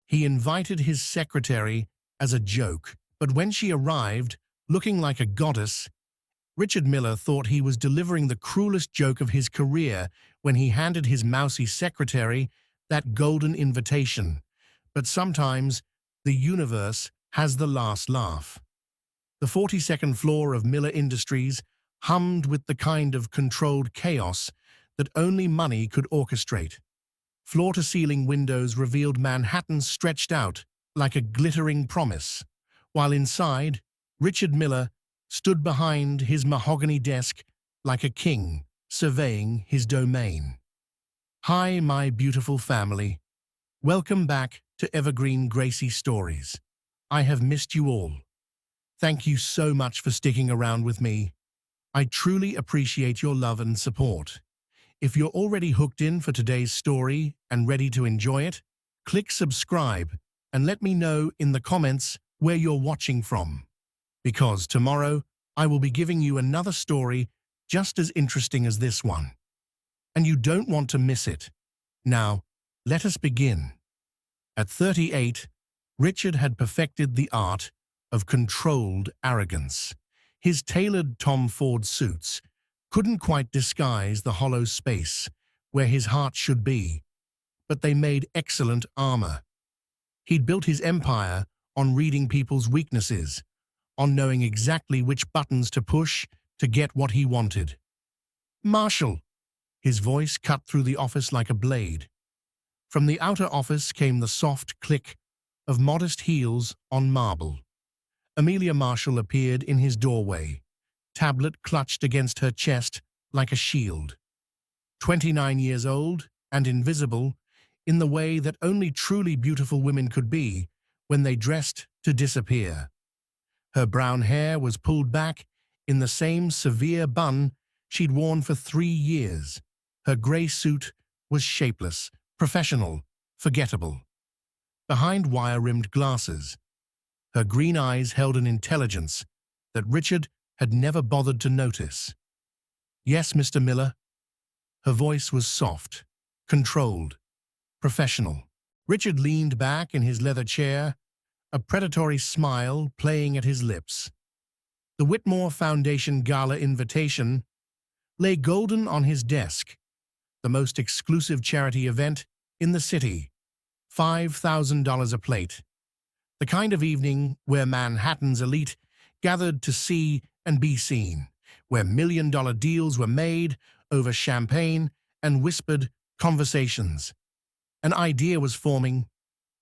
He invited his secretary as a joke, but when she arrived, looking like a goddess, Richard Miller thought he was delivering the cruelest joke of his career when he handed his mousy secretary that golden invitation. But sometimes the universe has the last laugh. The 42nd floor of Miller Industries hummed with the kind of controlled chaos that only money could orchestrate. Floor-to-ceiling windows revealed Manhattan stretched out like a glittering promise, while inside, Richard Miller stood behind his mahogany desk like a king, surveying his domain. Hi, my beautiful family. Welcome back to Evergreen Gracie Stories. I have missed you all. Thank you so much for sticking around with me. I truly appreciate your love and support. If you're already hooked in for today's story and ready to enjoy it, click subscribe and let me know in the comments where you're watching from. Because tomorrow, I will be giving you another story just as interesting as this one. And you don't want to miss it. Now, let us begin. At 38, Richard had perfected the art of controlled arrogance. His tailored Tom Ford suits couldn't quite disguise the hollow space where his heart should be, but they made excellent armor. He'd built his empire on reading people's weaknesses, on knowing exactly which buttons to push to get what he wanted. "Marshall!" His voice cut through the office like a blade. From the outer office came the soft click of modest heels on marble. Amelia Marshall appeared in his doorway, tablet clutched against her chest like a shield. 29 years old and invisible in the way that only truly beautiful women could be when they dressed to disappear. Her brown hair was pulled back in the same severe bun she'd worn for 3 years. Her gray suit was shapeless, professional, forgettable. Behind wire-rimmed glasses, her green eyes held an intelligence that Richard had never bothered to notice. "Yes, Mr. Miller." Her voice was soft, controlled, professional. Richard leaned back in his leather chair, a predatory smile playing at his lips. The Whitmore Foundation Gala invitation lay golden on his desk, the most exclusive charity event in the city, $5,000 a plate. The kind of evening where Manhattan's elite gathered to see and be seen, where million-dollar deals were made over champagne and whispered conversations. An idea was forming,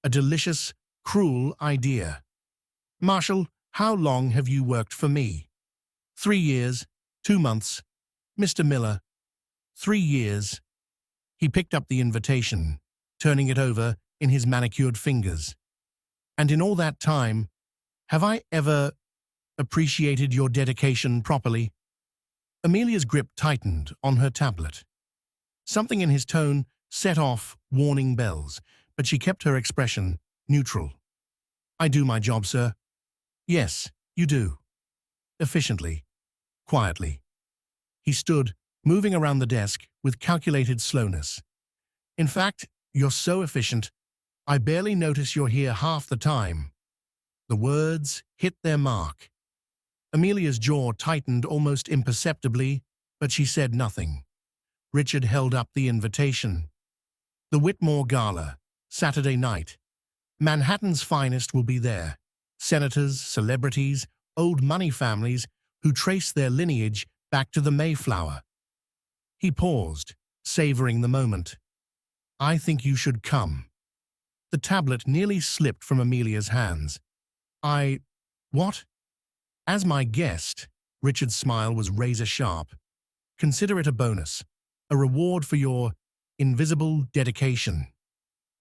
a delicious, cruel idea. "Marshall, how long have you worked for me?" 3 years, 2 months. "Mr. Miller." 3 years. He picked up the invitation, turning it over in his manicured fingers. "And in all that time, have I ever appreciated your dedication properly?" Amelia's grip tightened on her tablet. Something in his tone set off warning bells, but she kept her expression neutral. "I do my job, sir." "Yes, you do." Efficiently, quietly. He stood, moving around the desk with calculated slowness. "In fact, you're so efficient, I barely notice you're here half the time." The words hit their mark. Amelia's jaw tightened almost imperceptibly, but she said nothing. Richard held up the invitation. "The Whitmore Gala, Saturday night. Manhattan's finest will be there. Senators, celebrities, old money families who trace their lineage back to the Mayflower." He paused, savoring the moment. "I think you should come." The tablet nearly slipped from Amelia's hands. What?" "As my guest," Richard's smile was razor-sharp. "Consider it a bonus, a reward for your invisible dedication."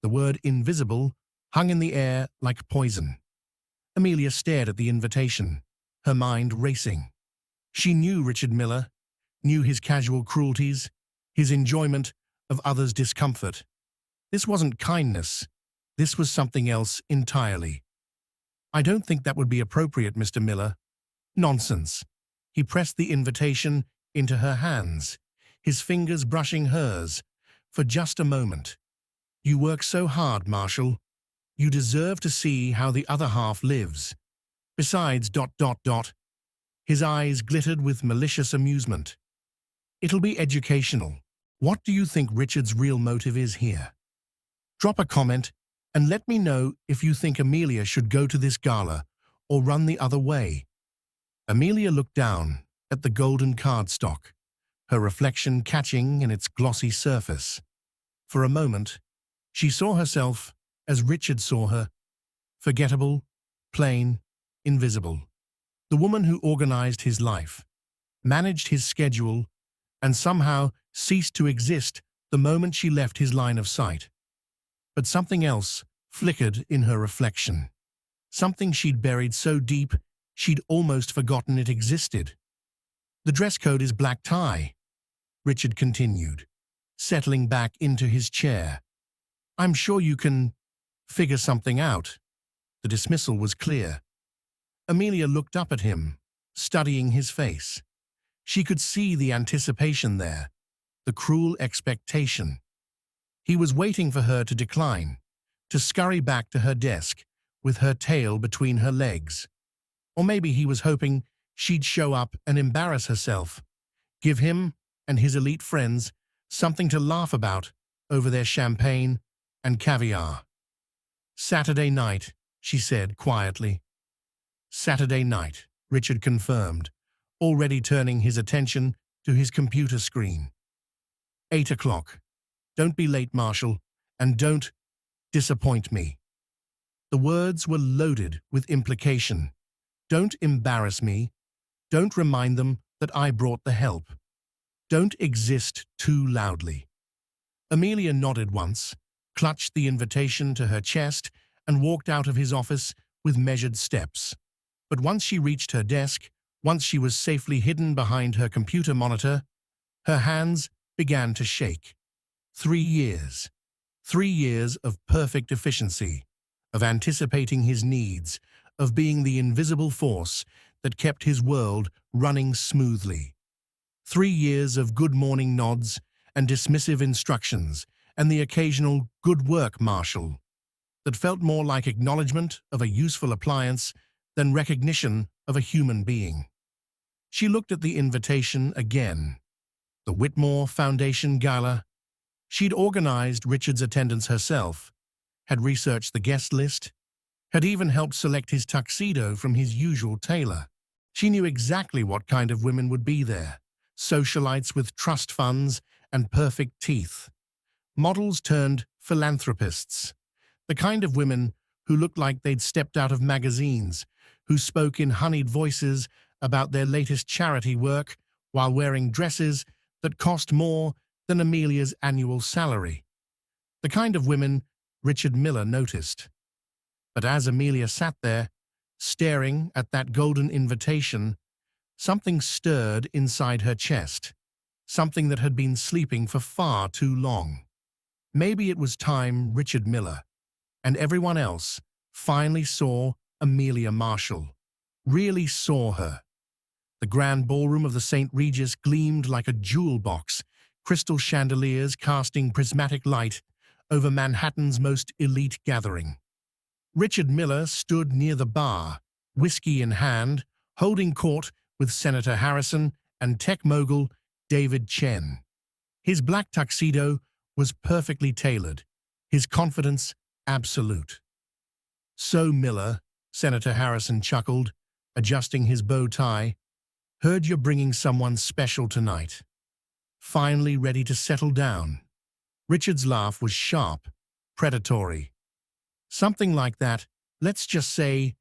The word invisible hung in the air like poison. Amelia stared at the invitation, her mind racing. She knew Richard Miller, knew his casual cruelties, his enjoyment of others' discomfort. This wasn't kindness. This was something else entirely. "I don't think that would be appropriate, Mr. Miller." "Nonsense." He pressed the invitation into her hands, his fingers brushing hers, for just a moment. "You work so hard, Marshall. You deserve to see how the other half lives. Besides, his eyes glittered with malicious amusement. It'll be educational. What do you think Richard's real motive is here? Drop a comment and let me know if you think Amelia should go to this gala or run the other way. Amelia looked down at the golden cardstock, her reflection catching in its glossy surface. For a moment, she saw herself as Richard saw her, forgettable, plain, invisible. The woman who organized his life, managed his schedule, and somehow ceased to exist the moment she left his line of sight. But something else flickered in her reflection. Something she'd buried so deep she'd almost forgotten it existed. The dress code is black tie, Richard continued, settling back into his chair. I'm sure you can figure something out. The dismissal was clear. Amelia looked up at him, studying his face. She could see the anticipation there, the cruel expectation. He was waiting for her to decline, to scurry back to her desk with her tail between her legs. Or maybe he was hoping she'd show up and embarrass herself, give him and his elite friends something to laugh about over their champagne and caviar. Saturday night, she said quietly. Saturday night, Richard confirmed, already turning his attention to his computer screen. 8 o'clock. Don't be late, Marshall, and don't disappoint me. The words were loaded with implication. Don't embarrass me. Don't remind them that I brought the help. Don't exist too loudly. Amelia nodded once, clutched the invitation to her chest, and walked out of his office with measured steps. But once she reached her desk, once she was safely hidden behind her computer monitor, her hands began to shake. 3 years. 3 years of perfect efficiency, of anticipating his needs, of being the invisible force that kept his world running smoothly. 3 years of good morning nods and dismissive instructions, and the occasional "good work, Marshall," that felt more like acknowledgement of a useful appliance than recognition of a human being. She looked at the invitation again. The Whitmore Foundation Gala. She'd organized Richard's attendance herself, had researched the guest list, had even helped select his tuxedo from his usual tailor. She knew exactly what kind of women would be there: socialites with trust funds and perfect teeth, models turned philanthropists, the kind of women who looked like they'd stepped out of magazines, who spoke in honeyed voices about their latest charity work while wearing dresses that cost more than Amelia's annual salary. The kind of women Richard Miller noticed. But as Amelia sat there, staring at that golden invitation, something stirred inside her chest, something that had been sleeping for far too long. Maybe it was time Richard Miller, and everyone else, finally saw Amelia Marshall, really saw her. The grand ballroom of the St. Regis gleamed like a jewel box, crystal chandeliers casting prismatic light over Manhattan's most elite gathering. Richard Miller stood near the bar, whiskey in hand, holding court with Senator Harrison and tech mogul David Chen. His black tuxedo was perfectly tailored, his confidence absolute. "So, Miller," Senator Harrison chuckled, adjusting his bow tie, "heard you're bringing someone special tonight. Finally ready to settle down." Richard's laugh was sharp, predatory. "Something like that. Let's just say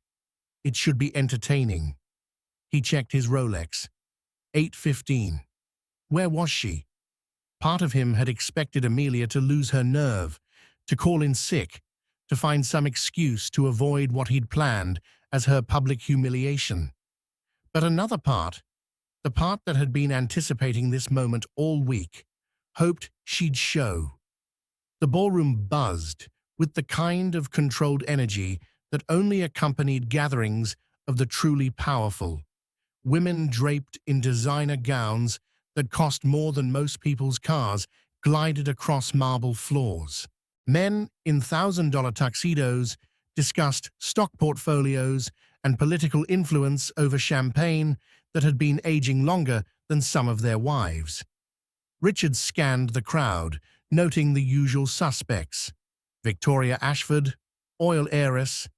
it should be entertaining." He checked his Rolex. 8:15. Where was she? Part of him had expected Amelia to lose her nerve, to call in sick, to find some excuse to avoid what he'd planned as her public humiliation. But another part, the part that had been anticipating this moment all week, hoped she'd show. The ballroom buzzed with the kind of controlled energy that only accompanied gatherings of the truly powerful. Women draped in designer gowns that cost more than most people's cars glided across marble floors. Men in $1,000 tuxedos discussed stock portfolios and political influence over champagne that had been aging longer than some of their wives. Richard scanned the crowd, noting the usual suspects: Victoria Ashford, oil heiress,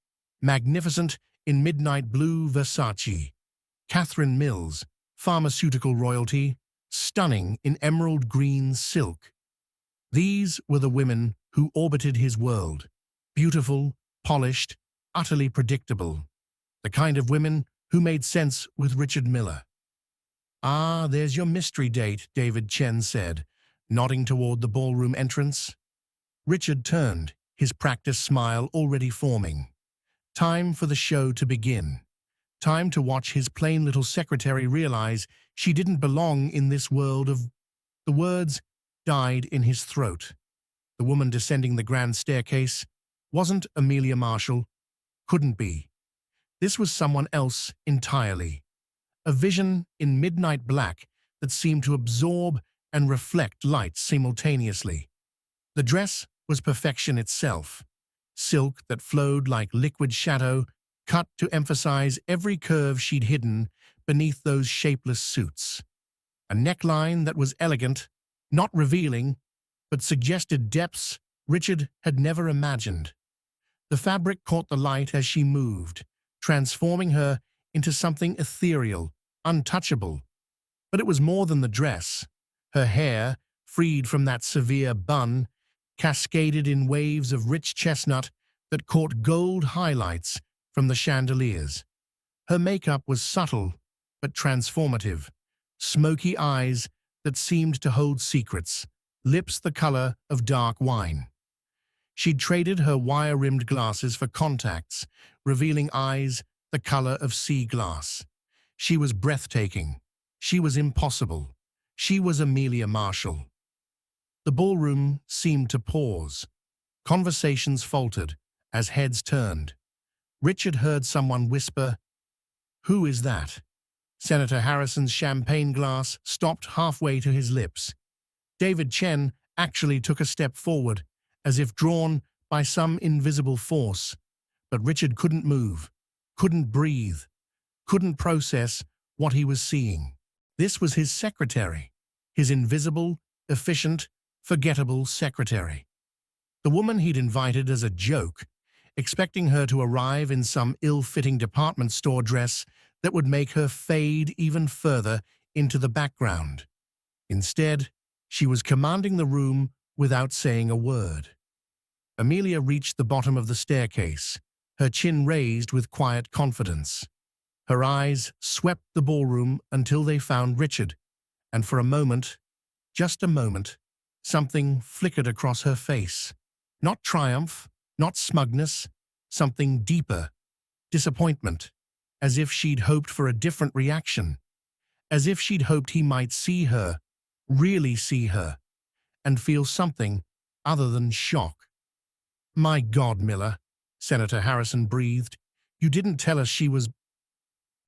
magnificent in midnight blue Versace; Catherine Mills, pharmaceutical royalty, stunning in emerald green silk. These were the women who orbited his world, beautiful, polished, utterly predictable, the kind of women who made sense with Richard Miller. "Ah, there's your mystery date," David Chen said, nodding toward the ballroom entrance. Richard turned, his practiced smile already forming. Time for the show to begin. Time to watch his plain little secretary realize she didn't belong in this world of... The words died in his throat. The woman descending the grand staircase wasn't Amelia Marshall. Couldn't be. This was someone else entirely. A vision in midnight black that seemed to absorb and reflect light simultaneously. The dress was perfection itself. Silk that flowed like liquid shadow, cut to emphasize every curve she'd hidden beneath those shapeless suits. A neckline that was elegant, not revealing, but suggested depths Richard had never imagined. The fabric caught the light as she moved, transforming her into something ethereal, untouchable. But it was more than the dress. Her hair, freed from that severe bun, cascaded in waves of rich chestnut that caught gold highlights from the chandeliers. Her makeup was subtle but transformative. Smoky eyes that seemed to hold secrets, lips the color of dark wine. She'd traded her wire-rimmed glasses for contacts, revealing eyes the color of sea glass. She was breathtaking. She was impossible. She was Amelia Marshall. The ballroom seemed to pause. Conversations faltered as heads turned. Richard heard someone whisper, "Who is that?" Senator Harrison's champagne glass stopped halfway to his lips. David Chen actually took a step forward, as if drawn by some invisible force. But Richard couldn't move, couldn't breathe, couldn't process what he was seeing. This was his secretary, his invisible, efficient, forgettable secretary. The woman he'd invited as a joke, expecting her to arrive in some ill-fitting department store dress that would make her fade even further into the background. Instead, she was commanding the room without saying a word. Amelia reached the bottom of the staircase, her chin raised with quiet confidence. Her eyes swept the ballroom until they found Richard, and for a moment, just a moment, something flickered across her face. Not triumph, not smugness, something deeper, disappointment, as if she'd hoped for a different reaction, as if she'd hoped he might see her, really see her, and feel something other than shock. "My God, Miller," Senator Harrison breathed, "you didn't tell us she was..."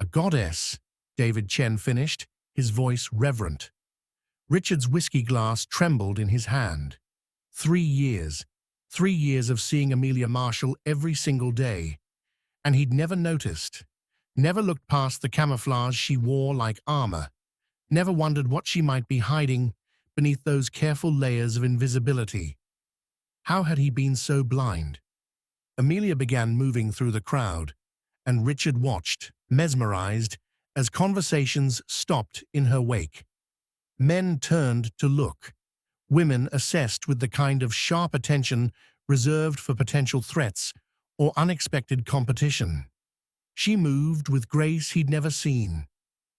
"A goddess," David Chen finished, his voice reverent. Richard's whiskey glass trembled in his hand. 3 years. 3 years of seeing Amelia Marshall every single day. And he'd never noticed. Never looked past the camouflage she wore like armor. Never wondered what she might be hiding beneath those careful layers of invisibility. How had he been so blind? Amelia began moving through the crowd, and Richard watched, mesmerized, as conversations stopped in her wake. Men turned to look. Women assessed with the kind of sharp attention reserved for potential threats or unexpected competition. She moved with grace he'd never seen,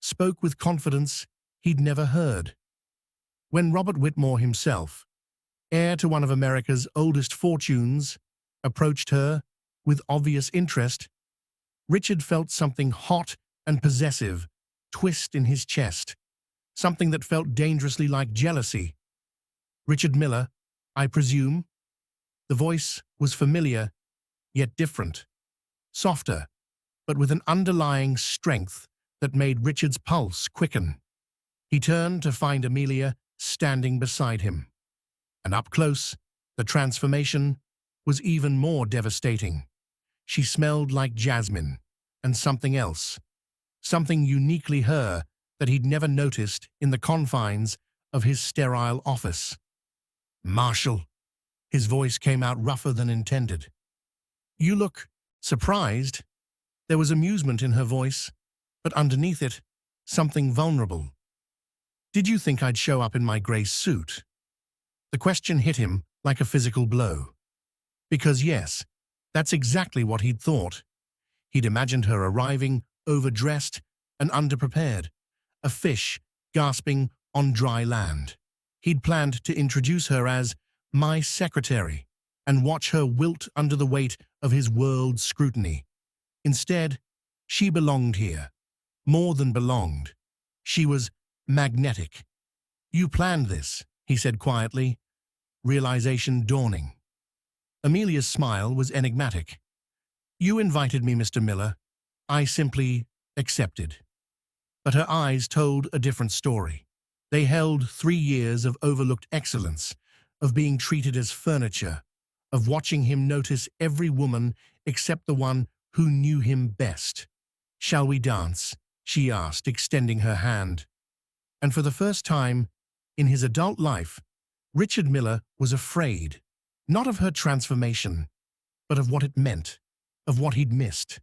spoke with confidence he'd never heard. When Robert Whitmore himself, heir to one of America's oldest fortunes, approached her with obvious interest, Richard felt something hot and possessive twist in his chest, something that felt dangerously like jealousy. "Richard Miller, I presume?" The voice was familiar, yet different. Softer, but with an underlying strength that made Richard's pulse quicken. He turned to find Amelia standing beside him. And up close, the transformation was even more devastating. She smelled like jasmine and something else, something uniquely her that he'd never noticed in the confines of his sterile office. "Marshall," his voice came out rougher than intended. "You look surprised." There was amusement in her voice, but underneath it, something vulnerable. "Did you think I'd show up in my grey suit?" The question hit him like a physical blow. Because yes, that's exactly what he'd thought. He'd imagined her arriving, overdressed and underprepared, a fish gasping on dry land. He'd planned to introduce her as my secretary and watch her wilt under the weight of his world's scrutiny. Instead, she belonged here. More than belonged. She was magnetic. "You planned this," he said quietly, realization dawning. Amelia's smile was enigmatic. "You invited me, Mr. Miller. I simply accepted." But her eyes told a different story. They held 3 years of overlooked excellence, of being treated as furniture, of watching him notice every woman except the one who knew him best. "Shall we dance?" she asked, extending her hand. And for the first time in his adult life, Richard Miller was afraid, not of her transformation, but of what it meant, of what he'd missed,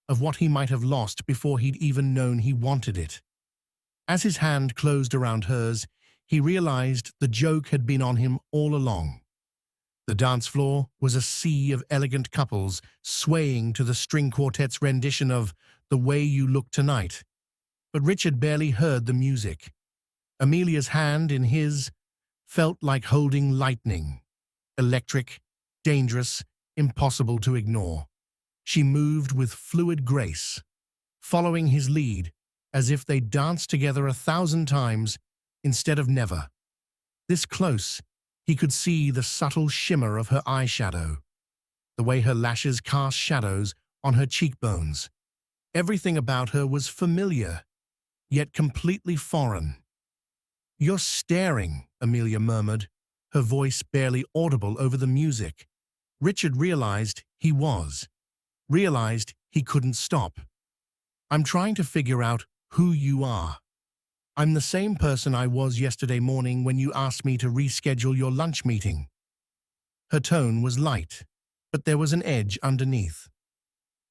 of what he might have lost before he'd even known he wanted it. As his hand closed around hers, he realized the joke had been on him all along. The dance floor was a sea of elegant couples swaying to the string quartet's rendition of "The Way You Look Tonight." But Richard barely heard the music. Amelia's hand in his felt like holding lightning. Electric, dangerous, impossible to ignore. She moved with fluid grace, following his lead as if they'd danced together 1,000 times instead of never. This close, he could see the subtle shimmer of her eyeshadow, the way her lashes cast shadows on her cheekbones. Everything about her was familiar, yet completely foreign. "You're staring," Amelia murmured, her voice barely audible over the music. Richard realized he was. Realized he couldn't stop. "I'm trying to figure out who you are. I'm the same person I was yesterday morning when you asked me to reschedule your lunch meeting." Her tone was light, but there was an edge underneath.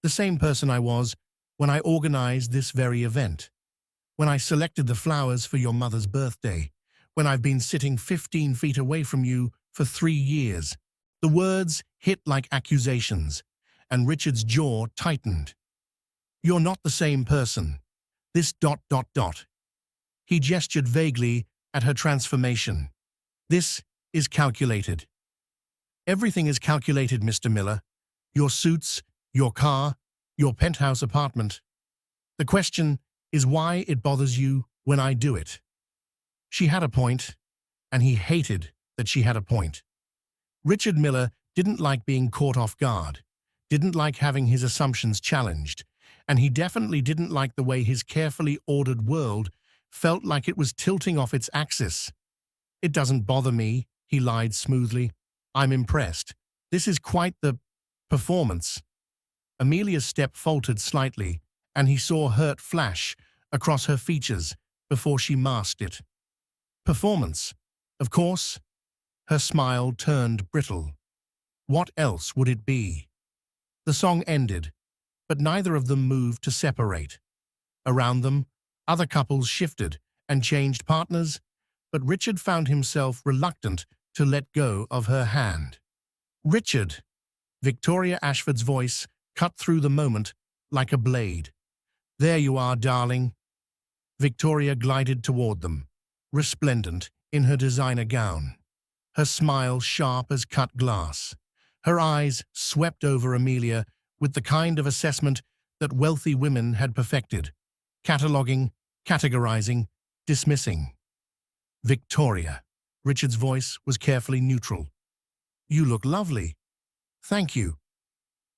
"The same person I was when I organized this very event. When I selected the flowers for your mother's birthday. When I've been sitting 15 feet away from you for 3 years." The words hit like accusations, and Richard's jaw tightened. "You're not the same person. This ... He gestured vaguely at her transformation. "This is calculated. Everything is calculated, Mr. Miller. Your suits, your car, your penthouse apartment. The question is why it bothers you when I do it." She had a point, and he hated that she had a point. Richard Miller didn't like being caught off guard, didn't like having his assumptions challenged, and he definitely didn't like the way his carefully ordered world felt like it was tilting off its axis. "It doesn't bother me," he lied smoothly. "I'm impressed. This is quite the performance." Amelia's step faltered slightly, and he saw hurt flash across her features before she masked it. "Performance, of course." Her smile turned brittle. What else would it be? The song ended, but neither of them moved to separate. Around them, other couples shifted and changed partners, but Richard found himself reluctant to let go of her hand. "Richard!" Victoria Ashford's voice cut through the moment like a blade. "There you are, darling." Victoria glided toward them, resplendent in her designer gown, her smile sharp as cut glass. Her eyes swept over Amelia with the kind of assessment that wealthy women had perfected, cataloging, categorizing, dismissing. "Victoria." Richard's voice was carefully neutral. "You look lovely." "Thank you."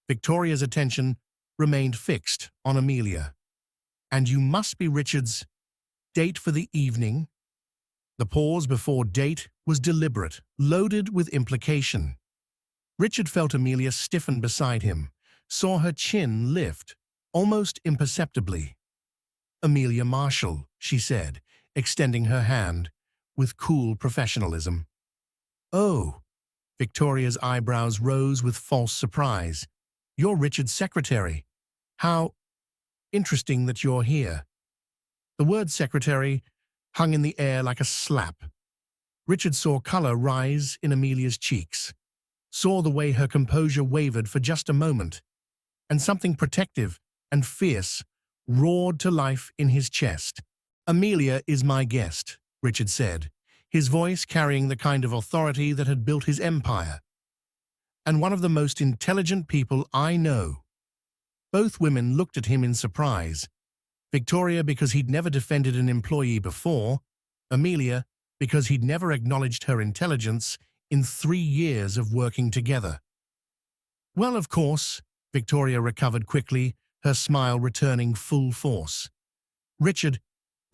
Victoria's attention remained fixed on Amelia. "And you must be Richard's date for the evening?" The pause before date was deliberate, loaded with implication. Richard felt Amelia stiffen beside him, saw her chin lift, almost imperceptibly. "Amelia Marshall," she said, extending her hand with cool professionalism. "Oh." Victoria's eyebrows rose with false surprise. "You're Richard's secretary. How interesting that you're here." The word secretary hung in the air like a slap. Richard saw color rise in Amelia's cheeks, saw the way her composure wavered for just a moment, and something protective and fierce roared to life in his chest. "Amelia is my guest," Richard said, his voice carrying the kind of authority that had built his empire. "And one of the most intelligent people I know." Both women looked at him in surprise. Victoria because he'd never defended an employee before, Amelia because he'd never acknowledged her intelligence in 3 years of working together. "Well, of course," Victoria recovered quickly, her smile returning full force. "Richard,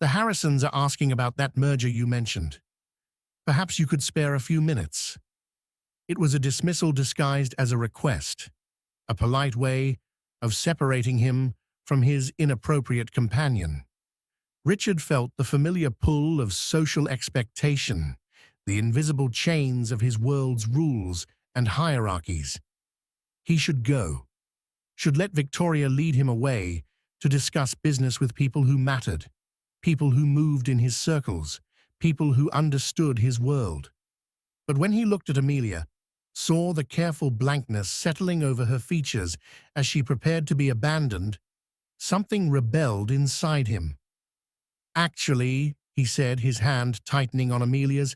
the Harrisons are asking about that merger you mentioned. Perhaps you could spare a few minutes." It was a dismissal disguised as a request, a polite way of separating him from his inappropriate companion. Richard felt the familiar pull of social expectation, the invisible chains of his world's rules and hierarchies. He should go, should let Victoria lead him away to discuss business with people who mattered, people who moved in his circles, people who understood his world. But when he looked at Amelia, saw the careful blankness settling over her features as she prepared to be abandoned, something rebelled inside him. "Actually," he said, his hand tightening on Amelia's,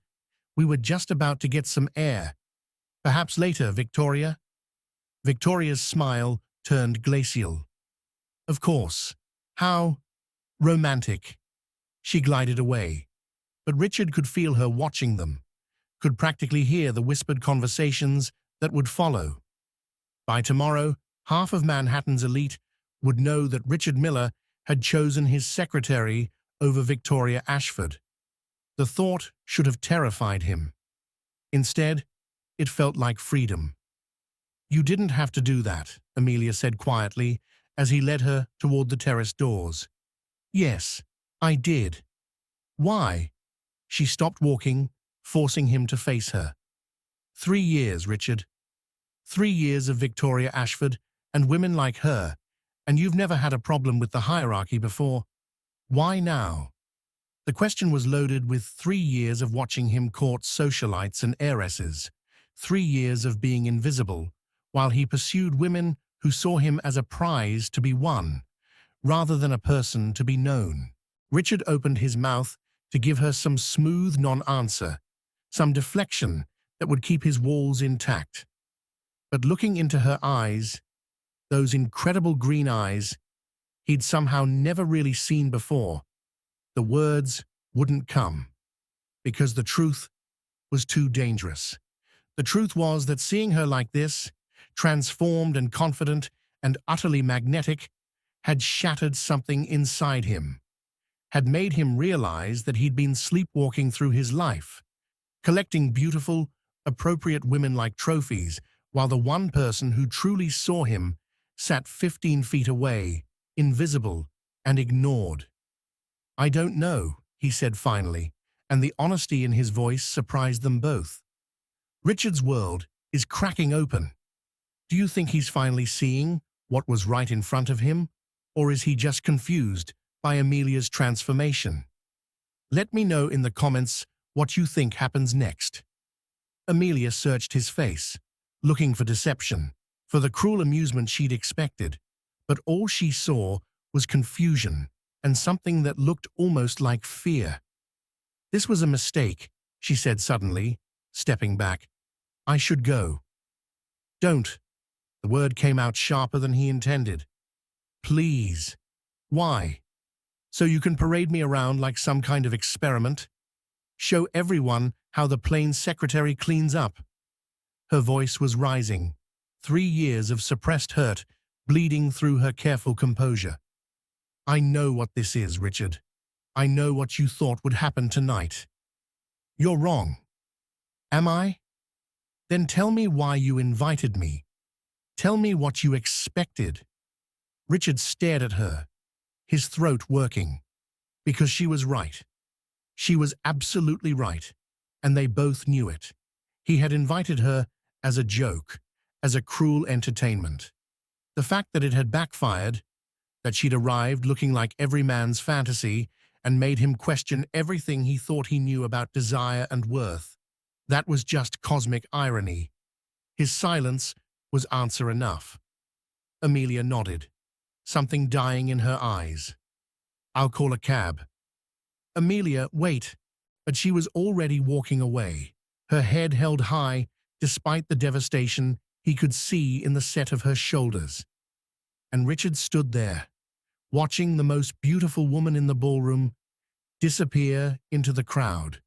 "we were just about to get some air. Perhaps later, Victoria?" Victoria's smile turned glacial. "Of course. How romantic." She glided away, but Richard could feel her watching them, could practically hear the whispered conversations that would follow. By tomorrow, half of Manhattan's elite would know that Richard Miller had chosen his secretary over Victoria Ashford. The thought should have terrified him. Instead, it felt like freedom. "You didn't have to do that," Amelia said quietly as he led her toward the terrace doors. "Yes, I did." "Why?" She stopped walking, forcing him to face her. 3 years, Richard. 3 years of Victoria Ashford and women like her, and you've never had a problem with the hierarchy before. Why now?" The question was loaded with 3 years of watching him court socialites and heiresses, 3 years of being invisible, while he pursued women who saw him as a prize to be won, rather than a person to be known. Richard opened his mouth to give her some smooth non-answer, some deflection that would keep his walls intact. But looking into her eyes, those incredible green eyes he'd somehow never really seen before, the words wouldn't come, because the truth was too dangerous. The truth was that seeing her like this, transformed and confident and utterly magnetic, had shattered something inside him, had made him realize that he'd been sleepwalking through his life, collecting beautiful, appropriate women like trophies, while the one person who truly saw him sat 15 feet away, invisible and ignored. "I don't know," he said finally, and the honesty in his voice surprised them both. "Richard's world is cracking open. Do you think he's finally seeing what was right in front of him, or is he just confused by Amelia's transformation? Let me know in the comments what you think happens next." Amelia searched his face, looking for deception, for the cruel amusement she'd expected, but all she saw was confusion and something that looked almost like fear. "This was a mistake," she said suddenly, stepping back. "I should go." "Don't." The word came out sharper than he intended. "Please." "Why?" "So you can parade me around like some kind of experiment? Show everyone how the plain secretary cleans up?" Her voice was rising, 3 years of suppressed hurt bleeding through her careful composure. "I know what this is, Richard. I know what you thought would happen tonight." "You're wrong." "Am I? Then tell me why you invited me." Tell me what you expected. Richard stared at her, his throat working, because she was right. She was absolutely right, and they both knew it. He had invited her as a joke, as a cruel entertainment. The fact that it had backfired, that she'd arrived looking like every man's fantasy and made him question everything he thought he knew about desire and worth, that was just cosmic irony. His silence was answer enough. Amelia nodded, something dying in her eyes. I'll call a cab. Amelia, wait. But she was already walking away, her head held high despite the devastation he could see in the set of her shoulders. And Richard stood there, watching the most beautiful woman in the ballroom disappear into the crowd,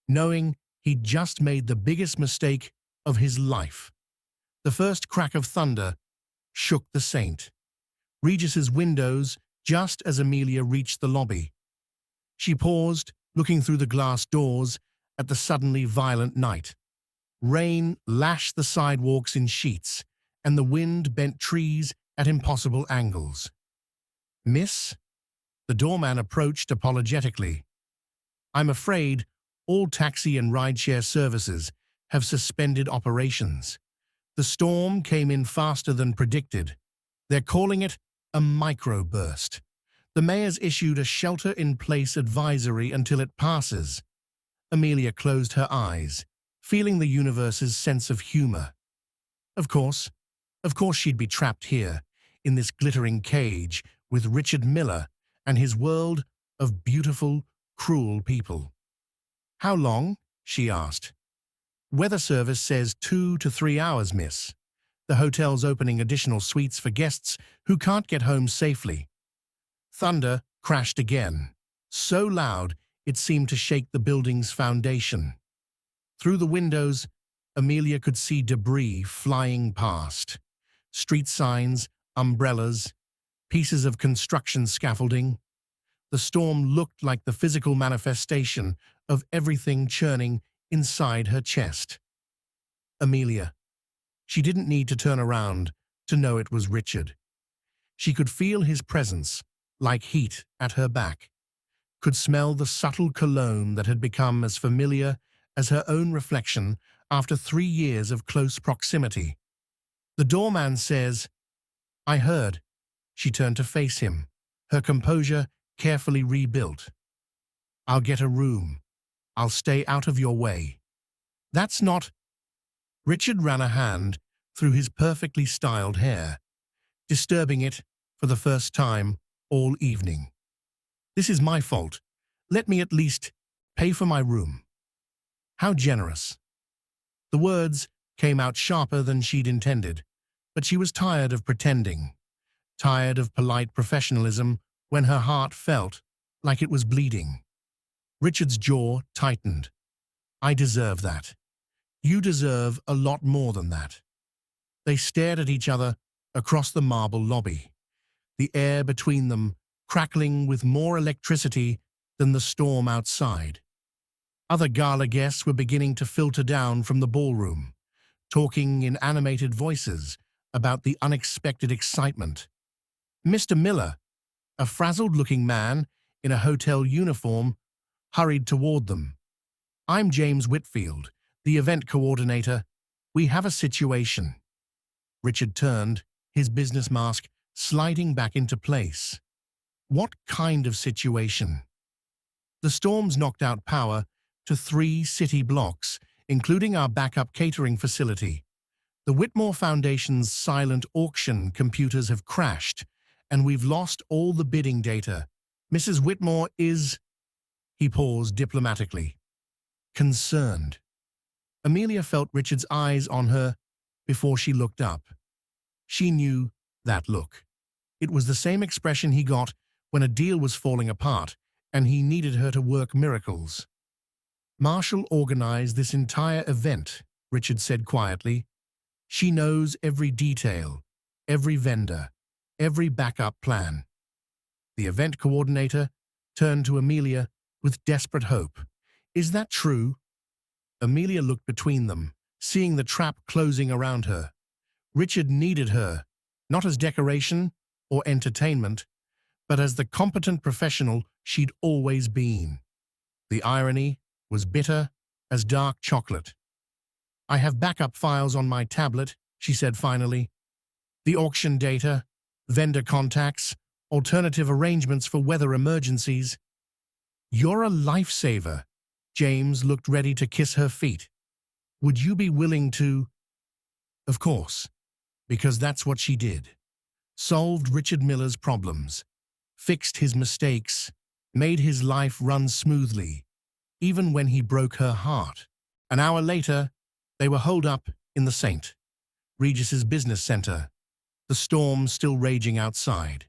knowing he'd just made the biggest mistake of his life. The first crack of thunder shook the saint. Regis's windows just as Amelia reached the lobby. She paused, looking through the glass doors at the suddenly violent night. Rain lashed the sidewalks in sheets, and the wind bent trees at impossible angles. Miss? The doorman approached apologetically. I'm afraid all taxi and rideshare services have suspended operations. The storm came in faster than predicted. They're calling it a microburst. The mayor's issued a shelter-in-place advisory until it passes. Amelia closed her eyes, feeling the universe's sense of humor. Of course she'd be trapped here, in this glittering cage, with Richard Miller and his world of beautiful, cruel people. How long? She asked. Weather service says 2 to 3 hours, miss. The hotel's opening additional suites for guests who can't get home safely. Thunder crashed again, so loud it seemed to shake the building's foundation. Through the windows, Amelia could see debris flying past. Street signs, umbrellas, pieces of construction scaffolding. The storm looked like the physical manifestation of everything churning inside her chest. Amelia. She didn't need to turn around to know it was Richard. She could feel his presence, like heat at her back, could smell the subtle cologne that had become as familiar as her own reflection after 3 years of close proximity. The doorman says, I heard. She turned to face him, her composure carefully rebuilt. I'll get a room. I'll stay out of your way. That's not... Richard ran a hand through his perfectly styled hair, disturbing it for the first time all evening. This is my fault. Let me at least pay for my room. How generous. The words came out sharper than she'd intended, but she was tired of pretending, tired of polite professionalism when her heart felt like it was bleeding. Richard's jaw tightened. I deserve that. You deserve a lot more than that. They stared at each other across the marble lobby, the air between them crackling with more electricity than the storm outside. Other gala guests were beginning to filter down from the ballroom, talking in animated voices about the unexpected excitement. Mr. Miller, a frazzled-looking man in a hotel uniform, hurried toward them. I'm James Whitfield, the event coordinator. We have a situation. Richard turned, his business mask sliding back into place. What kind of situation? The storms knocked out power to 3 city blocks, including our backup catering facility. The Whitmore Foundation's silent auction computers have crashed, and we've lost all the bidding data. Mrs. Whitmore is... He paused diplomatically. Concerned. Amelia felt Richard's eyes on her before she looked up. She knew that look. It was the same expression he got when a deal was falling apart and he needed her to work miracles. Marshall organized this entire event, Richard said quietly. She knows every detail, every vendor, every backup plan. The event coordinator turned to Amelia with desperate hope. Is that true? Amelia looked between them, seeing the trap closing around her. Richard needed her, not as decoration or entertainment, but as the competent professional she'd always been. The irony was bitter as dark chocolate. "I have backup files on my tablet," she said finally. "The auction data, vendor contacts, alternative arrangements for weather emergencies." "You're a lifesaver." James looked ready to kiss her feet. "Would you be willing to—" Of course, because that's what she did. Solved Richard Miller's problems, fixed his mistakes, made his life run smoothly, even when he broke her heart. An hour later, they were holed up in the St. Regis's business center, the storm still raging outside.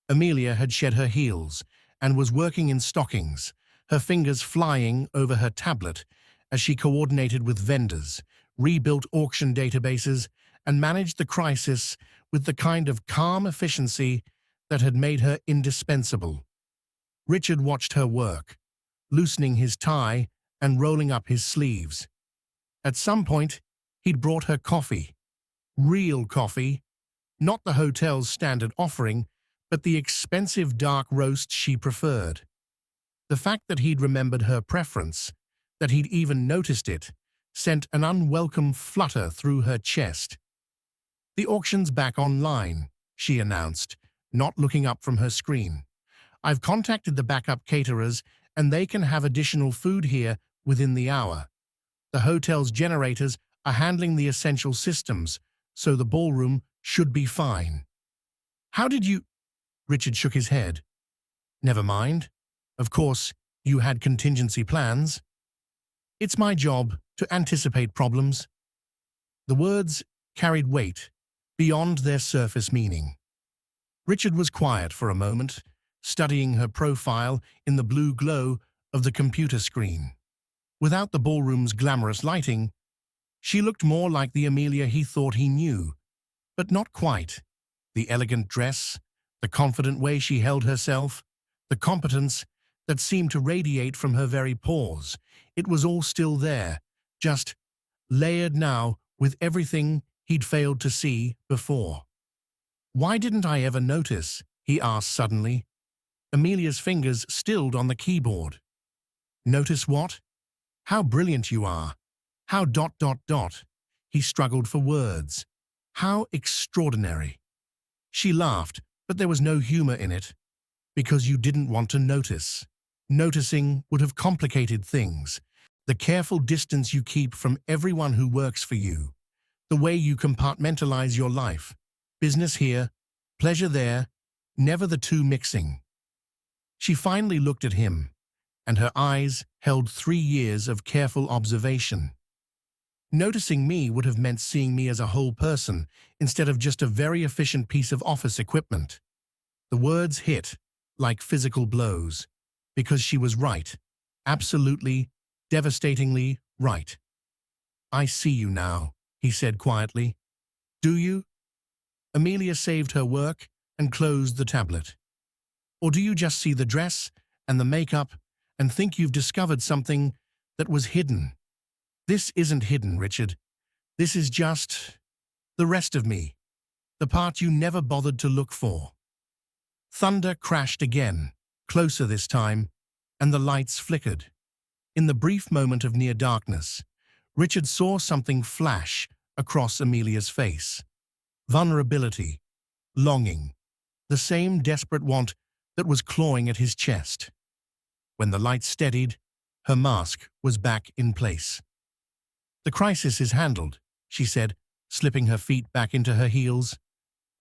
Amelia had shed her heels and was working in stockings, her fingers flying over her tablet as she coordinated with vendors, rebuilt auction databases, and managed the crisis with the kind of calm efficiency that had made her indispensable. Richard watched her work, loosening his tie and rolling up his sleeves. At some point, he'd brought her coffee. Real coffee, not the hotel's standard offering, but the expensive dark roast she preferred. The fact that he'd remembered her preference, that he'd even noticed it, sent an unwelcome flutter through her chest. "The auction's back online," she announced, not looking up from her screen. "I've contacted the backup caterers, and they can have additional food here within the hour. The hotel's generators are handling the essential systems, so the ballroom should be fine." "How did you—" Richard shook his head. "Never mind. Of course, you had contingency plans." "It's my job to anticipate problems." The words carried weight beyond their surface meaning. Richard was quiet for a moment, studying her profile in the blue glow of the computer screen. Without the ballroom's glamorous lighting, she looked more like the Amelia he thought he knew, but not quite. The elegant dress, the confident way she held herself, the competence that seemed to radiate from her very pores, it was all still there, just layered now with everything he'd failed to see before. "Why didn't I ever notice?" he asked suddenly. Amelia's fingers stilled on the keyboard. "Notice what?" "How brilliant you are. How ... He struggled for words. "How extraordinary." She laughed, but there was no humor in it. "Because you didn't want to notice. Noticing would have complicated things. The careful distance you keep from everyone who works for you. The way you compartmentalize your life. Business here, pleasure there, never the two mixing." She finally looked at him, and her eyes held 3 years of careful observation. "Noticing me would have meant seeing me as a whole person instead of just a very efficient piece of office equipment." The words hit like physical blows, because she was right, absolutely, devastatingly right. "I see you now," he said quietly. "Do you?" Amelia saved her work and closed the tablet. "Or do you just see the dress and the makeup and think you've discovered something that was hidden?" "This isn't hidden, Richard. This is just the rest of me, the part you never bothered to look for." Thunder crashed again, closer this time, and the lights flickered. In the brief moment of near darkness, Richard saw something flash across Amelia's face. Vulnerability, longing, the same desperate want that was clawing at his chest. When the light steadied, her mask was back in place. "The crisis is handled," she said, slipping her feet back into her heels.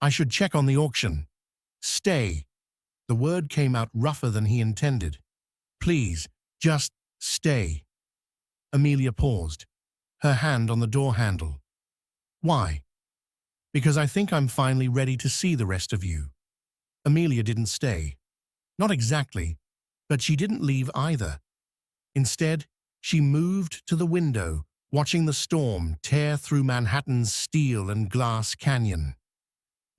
"I should check on the auction." "Stay." The word came out rougher than he intended. "Please, just stay." Amelia paused, her hand on the door handle. "Why?" "Because I think I'm finally ready to see the rest of you." Amelia didn't stay. Not exactly, but she didn't leave either. Instead, she moved to the window, watching the storm tear through Manhattan's steel and glass canyon.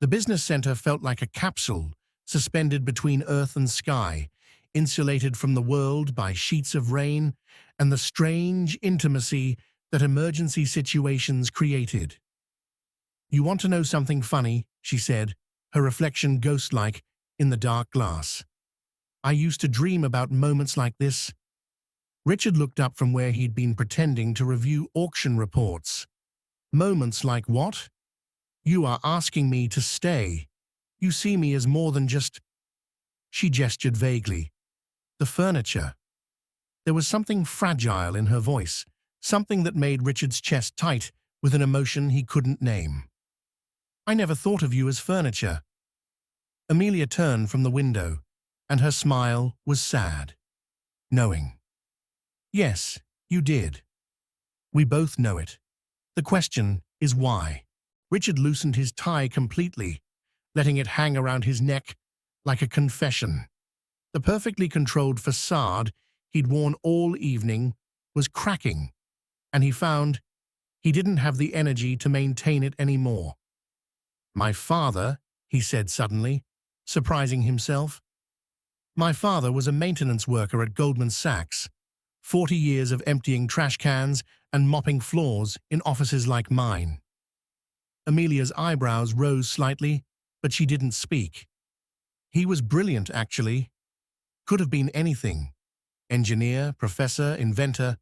The business center felt like a capsule suspended between earth and sky, insulated from the world by sheets of rain and the strange intimacy that emergency situations created. You want to know something funny, she said, her reflection ghost-like in the dark glass. I used to dream about moments like this. Richard looked up from where he'd been pretending to review auction reports. Moments like what? You are asking me to stay. You see me as more than just… She gestured vaguely. The furniture. There was something fragile in her voice, something that made Richard's chest tight with an emotion he couldn't name. I never thought of you as furniture. Amelia turned from the window, and her smile was sad, knowing. Yes, you did. We both know it. The question is why. Richard loosened his tie completely, letting it hang around his neck like a confession. The perfectly controlled facade he'd worn all evening was cracking, and he found he didn't have the energy to maintain it anymore. My father, he said suddenly, surprising himself. My father was a maintenance worker at Goldman Sachs, 40 years of emptying trash cans and mopping floors in offices like mine. Amelia's eyebrows rose slightly, but she didn't speak. He was brilliant, actually. Could have been anything. Engineer, professor, inventor.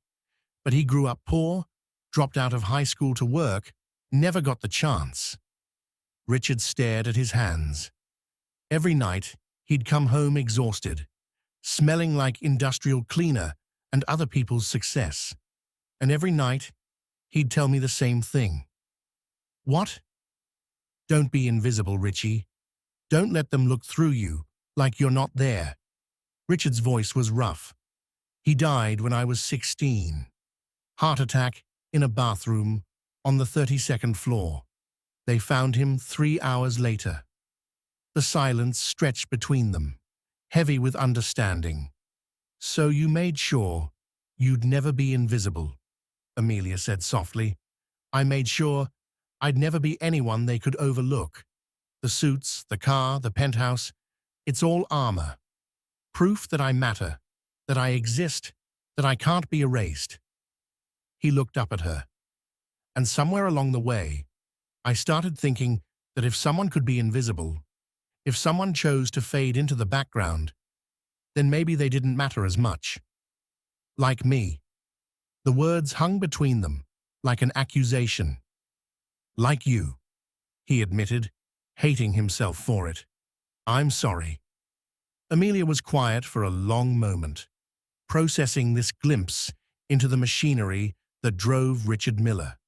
But he grew up poor, dropped out of high school to work, never got the chance. Richard stared at his hands. Every night, he'd come home exhausted, smelling like industrial cleaner and other people's success. And every night, he'd tell me the same thing. What? Don't be invisible, Richie. Don't let them look through you like you're not there. Richard's voice was rough. He died when I was 16. Heart attack in a bathroom on the 32nd floor. They found him 3 hours later. The silence stretched between them, heavy with understanding. So you made sure you'd never be invisible, Amelia said softly. I made sure I'd never be anyone they could overlook. The suits, the car, the penthouse, it's all armor. Proof that I matter, that I exist, that I can't be erased. He looked up at her. And somewhere along the way, I started thinking that if someone could be invisible, if someone chose to fade into the background, then maybe they didn't matter as much. Like me. The words hung between them, like an accusation. Like you, he admitted, hating himself for it. I'm sorry. Amelia was quiet for a long moment, processing this glimpse into the machinery that drove Richard Miller.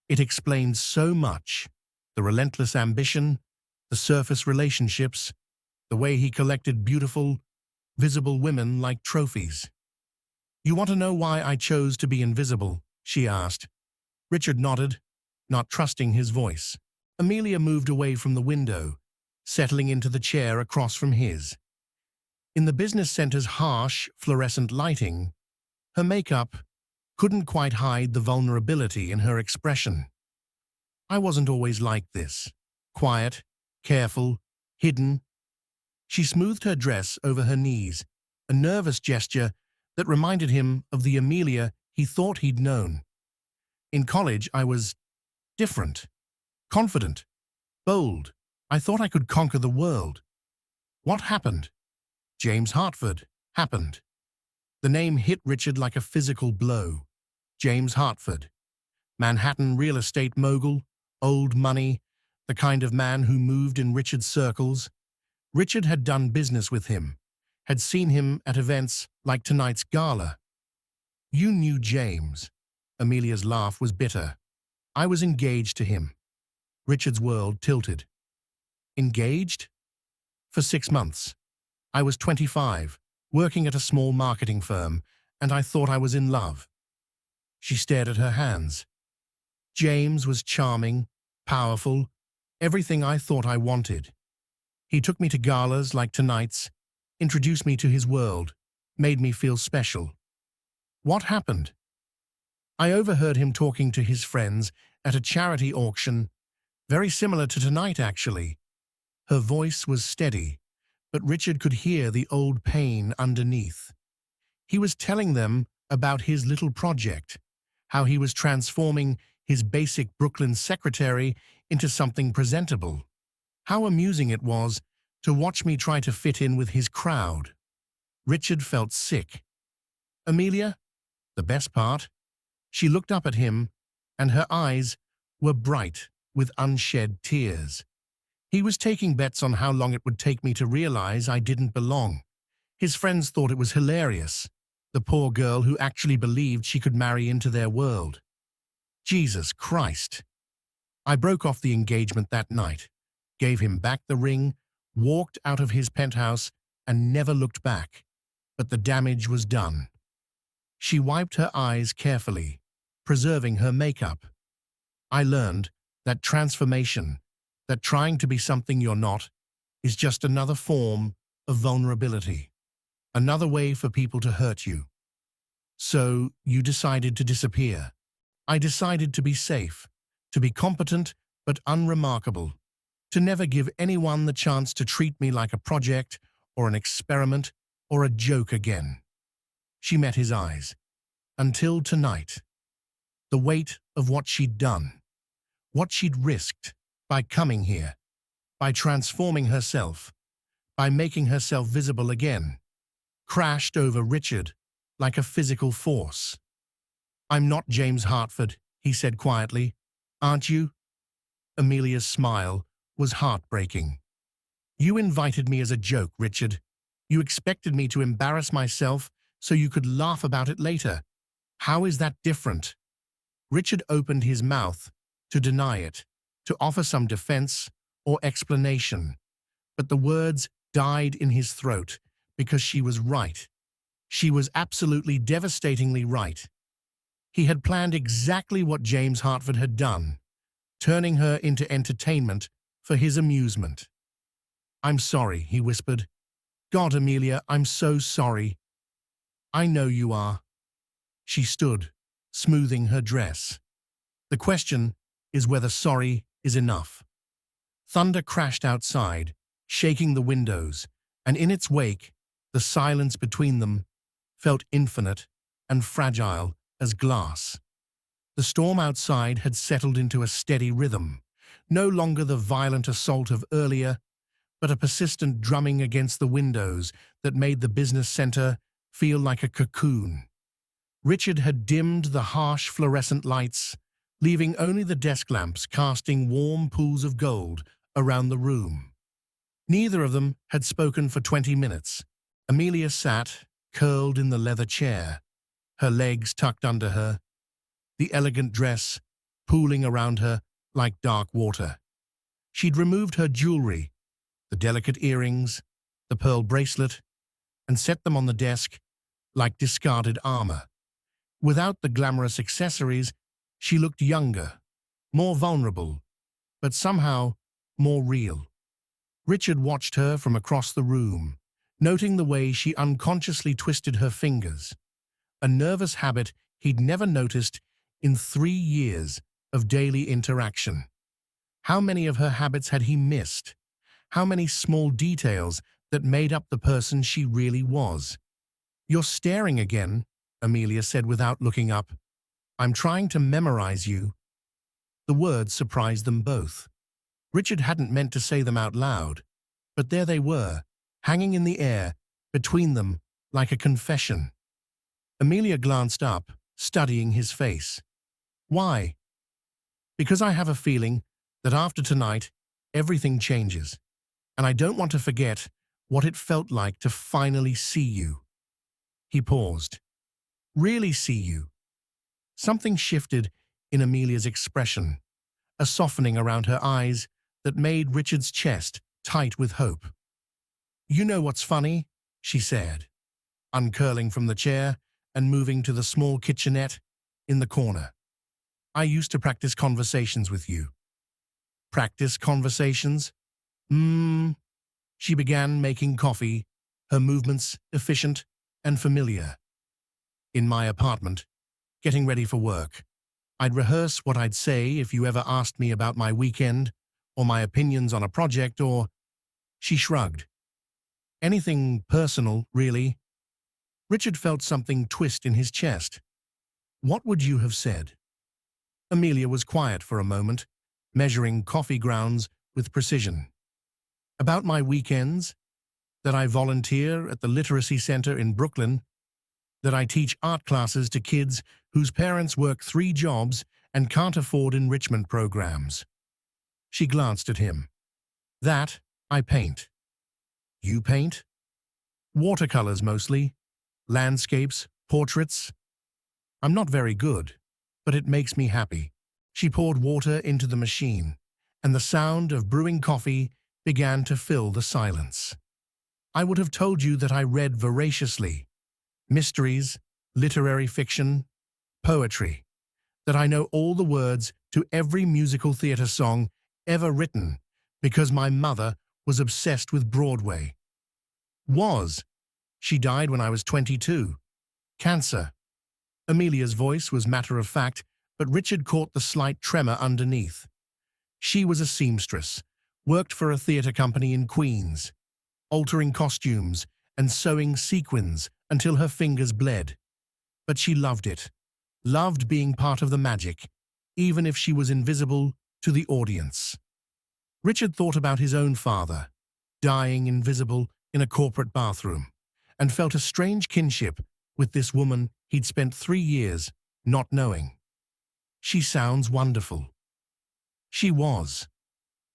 It explained so much, the relentless ambition, the surface relationships, the way he collected beautiful, visible women like trophies. You want to know why I chose to be invisible? She asked. Richard nodded, not trusting his voice. Amelia moved away from the window, settling into the chair across from his. In the business center's harsh, fluorescent lighting, her makeup couldn't quite hide the vulnerability in her expression. I wasn't always like this. Quiet, careful, hidden. She smoothed her dress over her knees, a nervous gesture that reminded him of the Amelia he thought he'd known. In college, I was different, confident, bold. I thought I could conquer the world. What happened? James Hartford happened. The name hit Richard like a physical blow. James Hartford. Manhattan real estate mogul, old money, the kind of man who moved in Richard's circles. Richard had done business with him, had seen him at events like tonight's gala. You knew James. Amelia's laugh was bitter. I was engaged to him. Richard's world tilted. Engaged? For 6 months. I was 25, working at a small marketing firm, and I thought I was in love. She stared at her hands. James was charming, powerful, everything I thought I wanted. He took me to galas like tonight's, introduced me to his world, made me feel special. What happened? I overheard him talking to his friends at a charity auction, very similar to tonight, actually. Her voice was steady, but Richard could hear the old pain underneath. He was telling them about his little project, how he was transforming his basic Brooklyn secretary into something presentable. How amusing it was to watch me try to fit in with his crowd. Richard felt sick. Amelia, the best part, she looked up at him, and her eyes were bright with unshed tears. He was taking bets on how long it would take me to realize I didn't belong. His friends thought it was hilarious. The poor girl who actually believed she could marry into their world. Jesus Christ. I broke off the engagement that night, gave him back the ring, walked out of his penthouse, and never looked back. But the damage was done. She wiped her eyes carefully, preserving her makeup. I learned that transformation, that trying to be something you're not, is just another form of vulnerability, another way for people to hurt you. So you decided to disappear. I decided to be safe, to be competent but unremarkable, to never give anyone the chance to treat me like a project or an experiment or a joke again. She met his eyes. Until tonight. The weight of what she'd done, what she'd risked by coming here, by transforming herself, by making herself visible again, crashed over Richard like a physical force. "I'm not James Hartford," he said quietly. "Aren't you?" Amelia's smile was heartbreaking. "You invited me as a joke, Richard. You expected me to embarrass myself so you could laugh about it later. How is that different?" Richard opened his mouth to deny it, to offer some defense or explanation, but the words died in his throat because she was right. She was absolutely devastatingly right. He had planned exactly what James Hartford had done, turning her into entertainment for his amusement. "I'm sorry," he whispered. "God, Amelia, I'm so sorry." "I know you are." She stood, smoothing her dress. "The question is whether sorry is enough." Thunder crashed outside, shaking the windows, and in its wake, the silence between them felt infinite and fragile as glass. The storm outside had settled into a steady rhythm, no longer the violent assault of earlier, but a persistent drumming against the windows that made the business center feel like a cocoon. Richard had dimmed the harsh fluorescent lights, leaving only the desk lamps casting warm pools of gold around the room. Neither of them had spoken for 20 minutes. Amelia sat, curled in the leather chair, her legs tucked under her, the elegant dress pooling around her like dark water. She'd removed her jewelry, the delicate earrings, the pearl bracelet, and set them on the desk like discarded armor. Without the glamorous accessories, she looked younger, more vulnerable, but somehow more real. Richard watched her from across the room, noting the way she unconsciously twisted her fingers, a nervous habit he'd never noticed in 3 years of daily interaction. How many of her habits had he missed? How many small details that made up the person she really was? "You're staring again," Amelia said without looking up. "I'm trying to memorize you." The words surprised them both. Richard hadn't meant to say them out loud, but there they were, hanging in the air between them like a confession. Amelia glanced up, studying his face. "Why?" "Because I have a feeling that after tonight, everything changes, and I don't want to forget what it felt like to finally see you." He paused. "Really see you." Something shifted in Amelia's expression, a softening around her eyes that made Richard's chest tight with hope. "You know what's funny?" she said, uncurling from the chair and moving to the small kitchenette in the corner. "I used to practice conversations with you." "Practice conversations?" She began making coffee, her movements efficient and familiar. "In my apartment, getting ready for work. I'd rehearse what I'd say if you ever asked me about my weekend, or my opinions on a project, or—" She shrugged. "Anything personal, really." Richard felt something twist in his chest. "What would you have said?" Amelia was quiet for a moment, measuring coffee grounds with precision. About my weekends, that I volunteer at the Literacy Center in Brooklyn, that I teach art classes to kids whose parents work 3 jobs and can't afford enrichment programs. She glanced at him. That I paint. You paint? Watercolors mostly. Landscapes, portraits. I'm not very good, but it makes me happy. She poured water into the machine, and the sound of brewing coffee began to fill the silence. I would have told you that I read voraciously. Mysteries, literary fiction, poetry. That I know all the words to every musical theater song ever written because my mother was obsessed with Broadway. Was. She died when I was 22. Cancer. Amelia's voice was matter-of-fact, but Richard caught the slight tremor underneath. She was a seamstress, worked for a theater company in Queens, altering costumes and sewing sequins until her fingers bled. But she loved it, loved being part of the magic, even if she was invisible to the audience. Richard thought about his own father, dying invisible in a corporate bathroom, and felt a strange kinship with this woman he'd spent 3 years not knowing. She sounds wonderful. She was.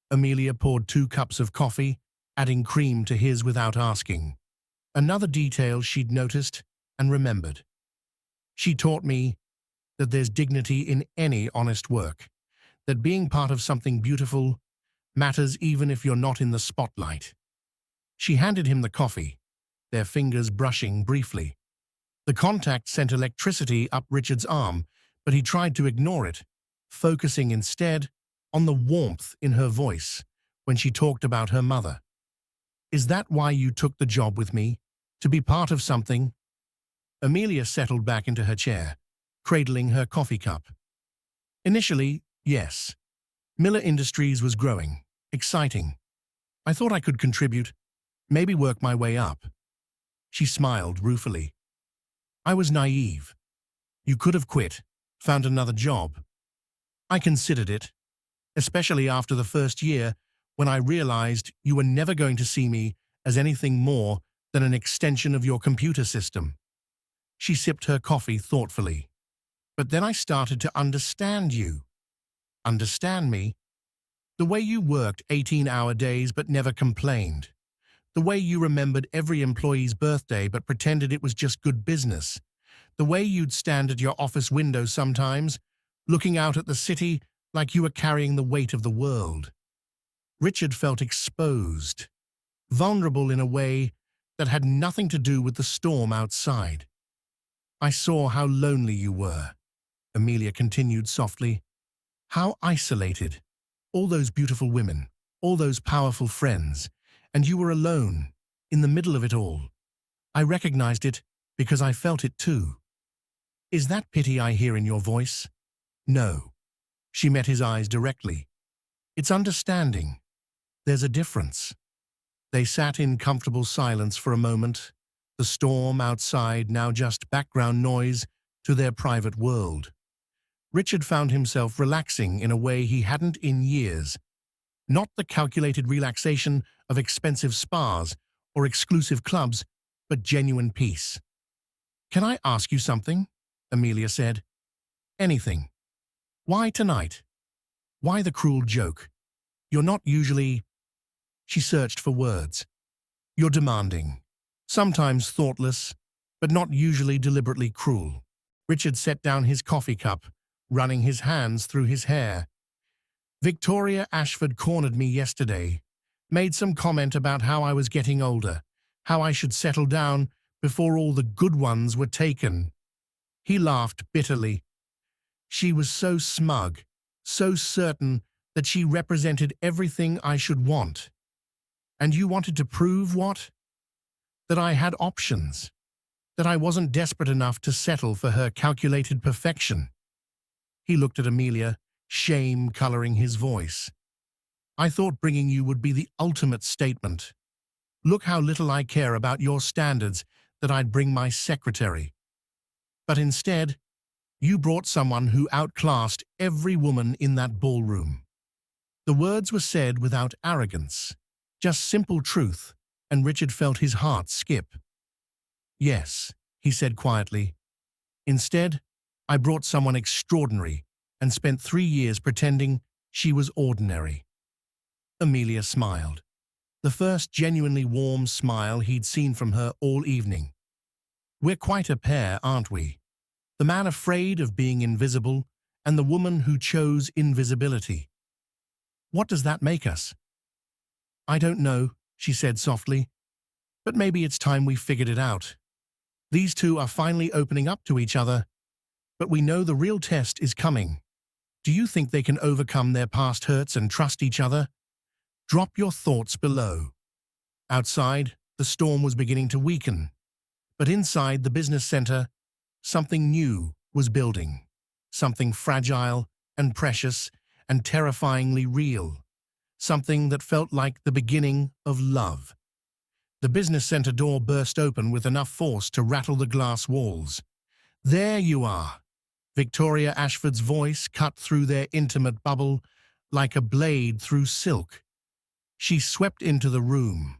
Amelia poured 2 cups of coffee, adding cream to his without asking. Another detail she'd noticed and remembered. She taught me that there's dignity in any honest work, that being part of something beautiful matters even if you're not in the spotlight. She handed him the coffee, their fingers brushing briefly. The contact sent electricity up Richard's arm, but he tried to ignore it, focusing instead on the warmth in her voice when she talked about her mother. Is that why you took the job with me? To be part of something? Amelia settled back into her chair, cradling her coffee cup. Initially, yes. Miller Industries was growing, exciting. I thought I could contribute, maybe work my way up. She smiled ruefully. I was naive. You could have quit, found another job. I considered it, especially after the first year when I realized you were never going to see me as anything more than an extension of your computer system. She sipped her coffee thoughtfully. But then I started to understand you. Understand me? The way you worked 18-hour days but never complained. The way you remembered every employee's birthday but pretended it was just good business. The way you'd stand at your office window sometimes, looking out at the city like you were carrying the weight of the world. Richard felt exposed, vulnerable in a way that had nothing to do with the storm outside. I saw how lonely you were, Amelia continued softly. How isolated. All those beautiful women, all those powerful friends, and you were alone, in the middle of it all. I recognized it because I felt it too. Is that pity I hear in your voice? No. She met his eyes directly. It's understanding. There's a difference. They sat in comfortable silence for a moment, the storm outside now just background noise to their private world. Richard found himself relaxing in a way he hadn't in years. Not the calculated relaxation of expensive spas or exclusive clubs, but genuine peace. Can I ask you something? Amelia said. Anything. Why tonight? Why the cruel joke? You're not usually... She searched for words. You're demanding. Sometimes thoughtless, but not usually deliberately cruel. Richard set down his coffee cup, running his hands through his hair. Victoria Ashford cornered me yesterday, made some comment about how I was getting older, how I should settle down before all the good ones were taken. He laughed bitterly. She was so smug, so certain that she represented everything I should want. And you wanted to prove what? That I had options, that I wasn't desperate enough to settle for her calculated perfection. He looked at Amelia, shame coloring his voice. I thought bringing you would be the ultimate statement. Look how little I care about your standards that I'd bring my secretary. But instead, You brought someone who outclassed every woman in that ballroom. The words were said without arrogance, just simple truth, and Richard felt his heart skip. Yes, he said quietly. Instead, I brought someone extraordinary and spent 3 years pretending she was ordinary. Amelia smiled. The first genuinely warm smile he'd seen from her all evening. We're quite a pair, aren't we? The man afraid of being invisible and the woman who chose invisibility. What does that make us? I don't know, she said softly, but maybe it's time we figured it out. These two are finally opening up to each other, but we know the real test is coming. Do you think they can overcome their past hurts and trust each other? Drop your thoughts below. Outside, the storm was beginning to weaken, but inside the business center, something new was building. Something fragile and precious and terrifyingly real. Something that felt like the beginning of love. The business center door burst open with enough force to rattle the glass walls. There you are. Victoria Ashford's voice cut through their intimate bubble like a blade through silk. She swept into the room,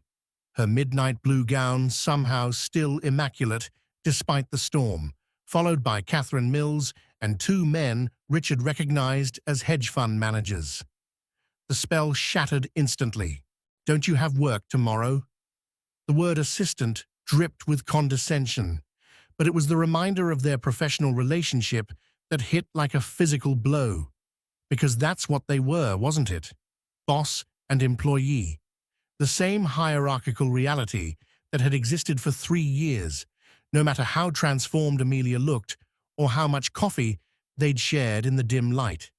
her midnight blue gown somehow still immaculate despite the storm, followed by Catherine Mills and two men Richard recognized as hedge fund managers. The spell shattered instantly. Don't you have work tomorrow? The word assistant dripped with condescension, but it was the reminder of their professional relationship that hit like a physical blow. Because that's what they were, wasn't it? Boss and employee. The same hierarchical reality that had existed for 3 years, no matter how transformed Amelia looked or how much coffee they'd shared in the dim light.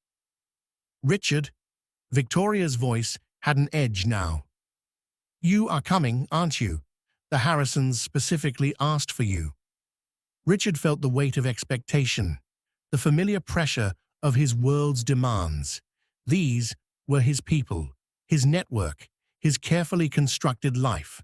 Richard, Victoria's voice had an edge now. You are coming, aren't you? The Harrisons specifically asked for you. Richard felt the weight of expectation, the familiar pressure of his world's demands. These were his people, his network, his carefully constructed life.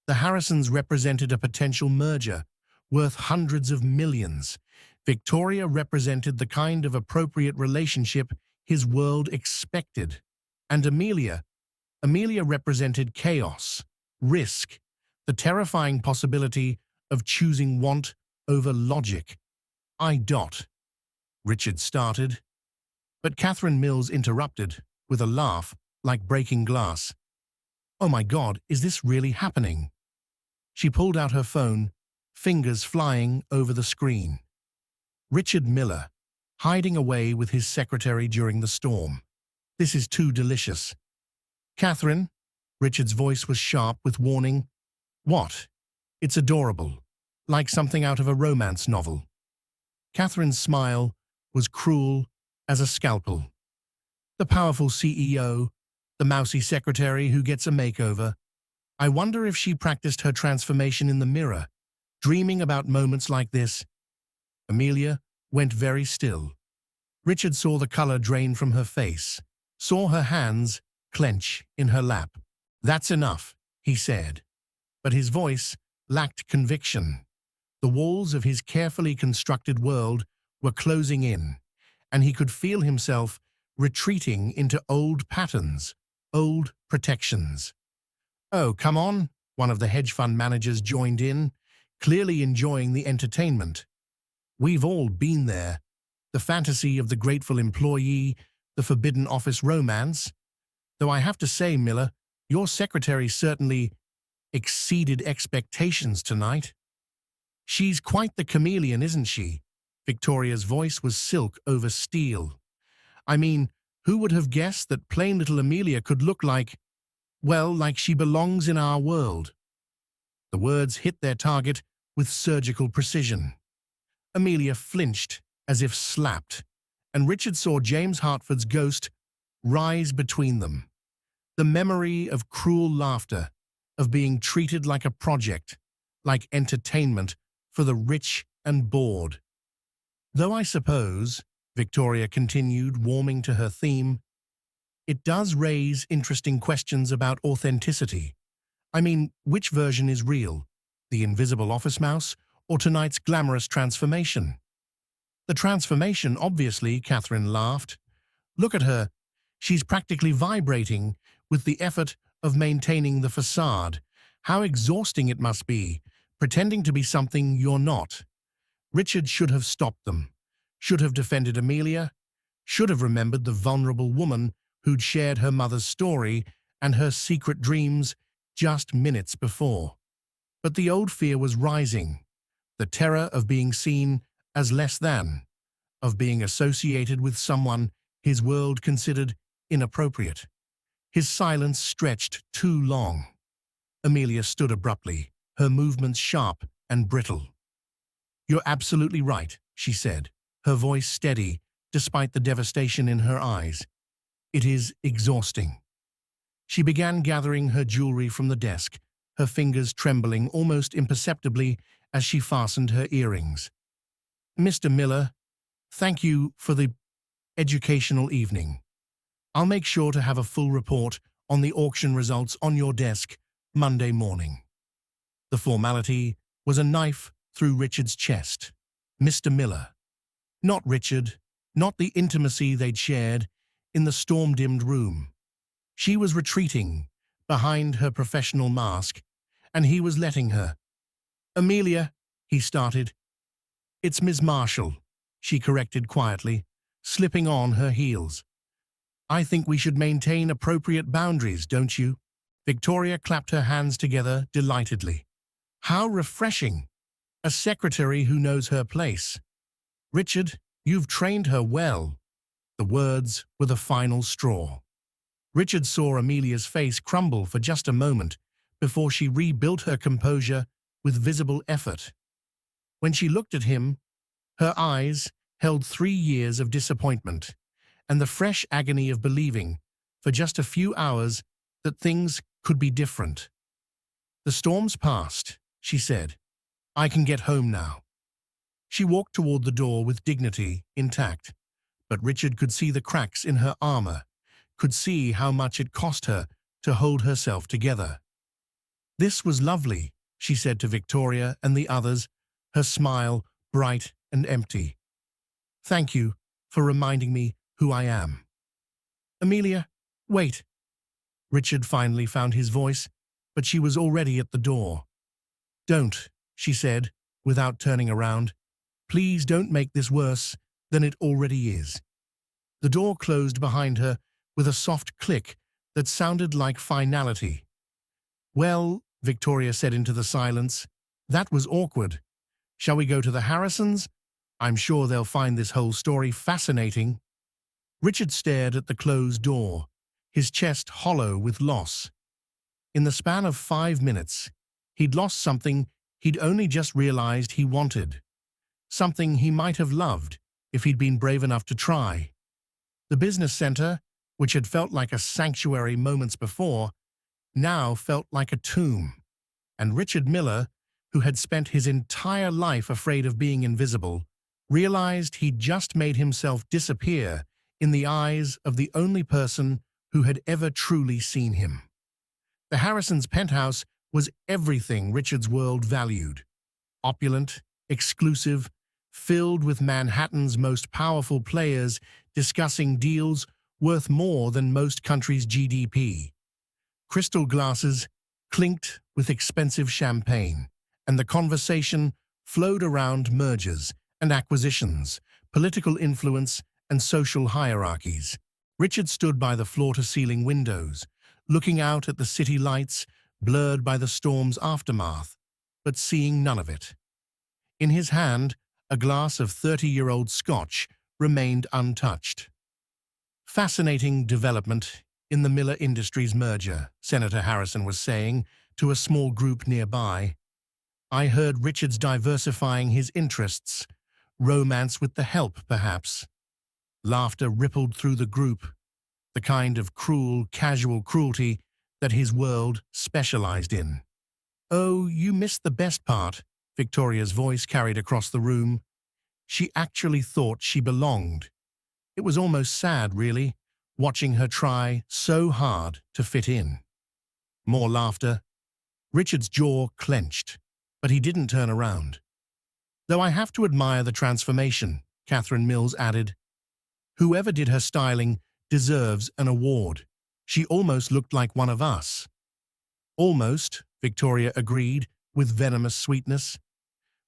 The Harrisons represented a potential merger, worth hundreds of millions. Victoria represented the kind of appropriate relationship his world expected. And Amelia represented chaos, risk, the terrifying possibility of choosing want over logic. Richard started, but Catherine Mills interrupted with a laugh like breaking glass. Oh my God, is this really happening? She pulled out her phone, fingers flying over the screen. Richard Miller, hiding away with his secretary during the storm. This is too delicious. Catherine, Richard's voice was sharp with warning. What? It's adorable, like something out of a romance novel. Catherine's smile was cruel as a scalpel. The powerful CEO, the mousy secretary who gets a makeover. I wonder if she practiced her transformation in the mirror, dreaming about moments like this. Amelia went very still. Richard saw the color drain from her face, saw her hands clench in her lap. That's enough, he said. But his voice lacked conviction. The walls of his carefully constructed world were closing in, and he could feel himself retreating into old patterns, old protections. Oh, come on, one of the hedge fund managers joined in, clearly enjoying the entertainment. We've all been there. The fantasy of the grateful employee, the forbidden office romance. Though I have to say, Miller, your secretary certainly exceeded expectations tonight. She's quite the chameleon, isn't she? Victoria's voice was silk over steel. I mean, who would have guessed that plain little Amelia could look like, well, like she belongs in our world? The words hit their target with surgical precision. Amelia flinched as if slapped, and Richard saw James Hartford's ghost rise between them. The memory of cruel laughter, of being treated like a project, like entertainment for the rich and bored. Though I suppose, Victoria continued, warming to her theme, it does raise interesting questions about authenticity. I mean, which version is real? The invisible office mouse or tonight's glamorous transformation? The transformation, obviously, Catherine laughed. Look at her. She's practically vibrating with the effort of maintaining the facade. How exhausting it must be, pretending to be something you're not. Richard should have stopped them, should have defended Amelia, should have remembered the vulnerable woman who'd shared her mother's story and her secret dreams just minutes before. But the old fear was rising, the terror of being seen as less than, of being associated with someone his world considered inappropriate. His silence stretched too long. Amelia stood abruptly, her movements sharp and brittle. "You're absolutely right," she said, her voice steady despite the devastation in her eyes. "It is exhausting." She began gathering her jewelry from the desk, her fingers trembling almost imperceptibly as she fastened her earrings. "Mr. Miller, thank you for the educational evening. I'll make sure to have a full report on the auction results on your desk Monday morning." The formality was a knife through Richard's chest. Mr. Miller. Not Richard, not the intimacy they'd shared in the storm-dimmed room. She was retreating behind her professional mask, and he was letting her. "Amelia," he started. "It's Miss Marshall," she corrected quietly, slipping on her heels. "I think we should maintain appropriate boundaries, don't you?" Victoria clapped her hands together delightedly. "How refreshing! A secretary who knows her place. Richard, you've trained her well." The words were the final straw. Richard saw Amelia's face crumble for just a moment before she rebuilt her composure with visible effort. When she looked at him, her eyes held 3 years of disappointment and the fresh agony of believing, for just a few hours, that things could be different. "The storm's passed," she said. "I can get home now." She walked toward the door with dignity intact, but Richard could see the cracks in her armor, could see how much it cost her to hold herself together. "This was lovely," she said to Victoria and the others, her smile bright and empty. "Thank you for reminding me who I am." "Amelia, wait." Richard finally found his voice, but she was already at the door. "Don't," she said, without turning around. "Please don't make this worse than it already is." The door closed behind her with a soft click that sounded like finality. "Well," Victoria said into the silence, "that was awkward. Shall we go to the Harrisons? I'm sure they'll find this whole story fascinating." Richard stared at the closed door, his chest hollow with loss. In the span of 5 minutes, he'd lost something he'd only just realized he wanted, something he might have loved if he'd been brave enough to try. The business center, which had felt like a sanctuary moments before, now felt like a tomb. And Richard Miller, who had spent his entire life afraid of being invisible, realized he'd just made himself disappear in the eyes of the only person who had ever truly seen him. The Harrisons' penthouse was everything Richard's world valued. Opulent, exclusive, filled with Manhattan's most powerful players discussing deals worth more than most countries' GDP. Crystal glasses clinked with expensive champagne, and the conversation flowed around mergers and acquisitions, political influence, and social hierarchies. Richard stood by the floor-to-ceiling windows, looking out at the city lights blurred by the storm's aftermath, but seeing none of it. In his hand, a glass of 30-year-old scotch remained untouched. "Fascinating development in the Miller Industries merger," Senator Harrison was saying to a small group nearby. "I heard Richard's diversifying his interests. Romance with the help, perhaps." Laughter rippled through the group, the kind of cruel, casual cruelty that his world specialized in. "Oh, you missed the best part," Victoria's voice carried across the room. She actually thought she belonged. It was almost sad, really, watching her try so hard to fit in. More laughter. Richard's jaw clenched, but he didn't turn around. "Though I have to admire the transformation," Catherine Mills added. Whoever did her styling deserves an award. She almost looked like one of us. Almost, Victoria agreed with venomous sweetness.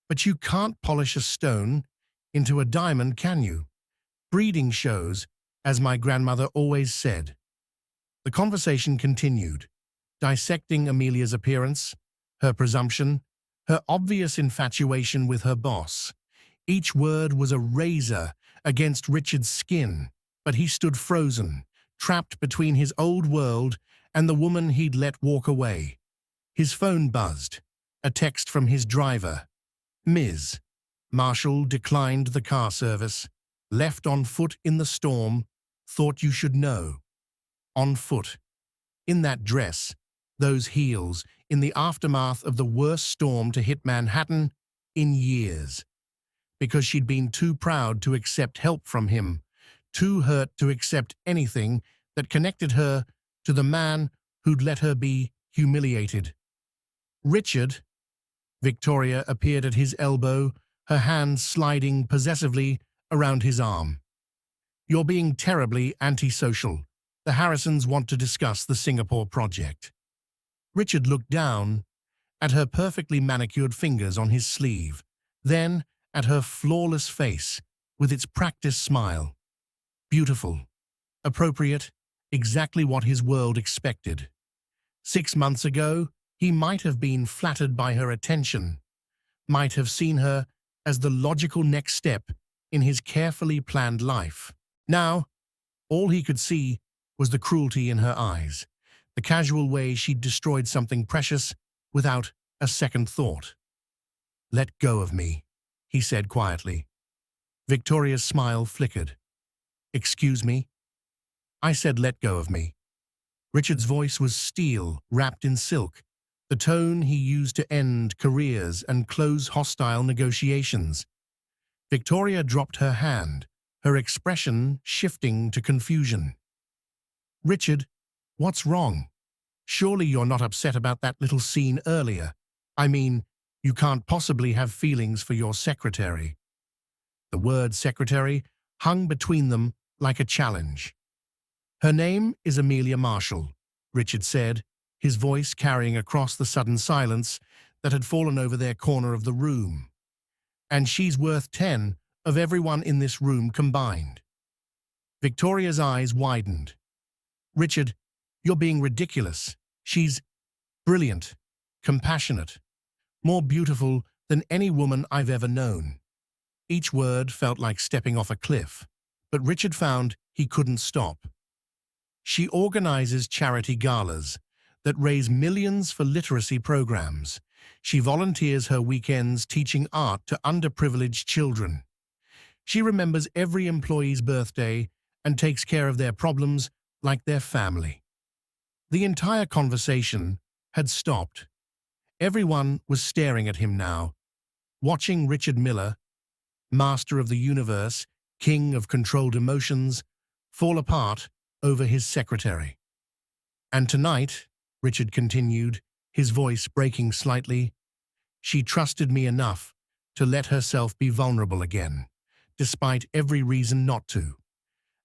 But you can't polish a stone into a diamond, can you? Breeding shows, as my grandmother always said. The conversation continued, dissecting Amelia's appearance, her presumption, her obvious infatuation with her boss. Each word was a razor against Richard's skin, but he stood frozen, trapped between his old world and the woman he'd let walk away. His phone buzzed, a text from his driver. Ms. Marshall declined the car service, left on foot in the storm, thought you should know. On foot. In that dress, those heels, in the aftermath of the worst storm to hit Manhattan in years. Because she'd been too proud to accept help from him, too hurt to accept anything that connected her to the man who'd let her be humiliated. Richard. Victoria appeared at his elbow, her hand sliding possessively around his arm. You're being terribly antisocial. The Harrisons want to discuss the Singapore project. Richard looked down at her perfectly manicured fingers on his sleeve, then at her flawless face with its practiced smile. Beautiful, appropriate, exactly what his world expected. 6 months ago, he might have been flattered by her attention, might have seen her as the logical next step in his carefully planned life. Now, all he could see was the cruelty in her eyes, the casual way she'd destroyed something precious without a second thought. Let go of me, he said quietly. Victoria's smile flickered. Excuse me? I said let go of me. Richard's voice was steel, wrapped in silk, the tone he used to end careers and close hostile negotiations. Victoria dropped her hand, her expression shifting to confusion. Richard, what's wrong? Surely you're not upset about that little scene earlier. I mean, you can't possibly have feelings for your secretary. The word secretary hung between them like a challenge. Her name is Amelia Marshall, Richard said, his voice carrying across the sudden silence that had fallen over their corner of the room. And she's worth 10 of everyone in this room combined. Victoria's eyes widened. Richard, you're being ridiculous. She's brilliant, compassionate, more beautiful than any woman I've ever known. Each word felt like stepping off a cliff, but Richard found he couldn't stop. She organizes charity galas that raise millions for literacy programs. She volunteers her weekends teaching art to underprivileged children. She remembers every employee's birthday and takes care of their problems like their family. The entire conversation had stopped. Everyone was staring at him now, watching Richard Miller, master of the universe, king of controlled emotions, fall apart over his secretary. And tonight, Richard continued, his voice breaking slightly, she trusted me enough to let herself be vulnerable again, despite every reason not to.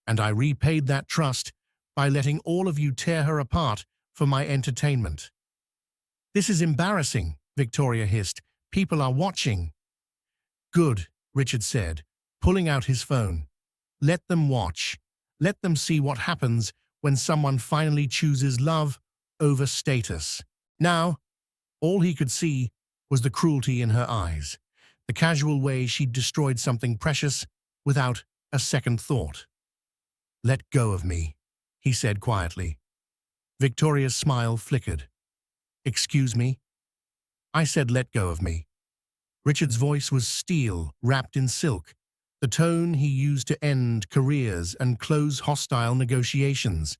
And I repaid that trust by letting all of you tear her apart for my entertainment. This is embarrassing, Victoria hissed. People are watching. Good, Richard said, pulling out his phone. Let them watch. Let them see what happens when someone finally chooses love over status. Now, all he could see was the cruelty in her eyes, the casual way she'd destroyed something precious without a second thought. Let go of me, he said quietly. Victoria's smile flickered. Excuse me? I said let go of me. Richard's voice was steel, wrapped in silk, the tone he used to end careers and close hostile negotiations.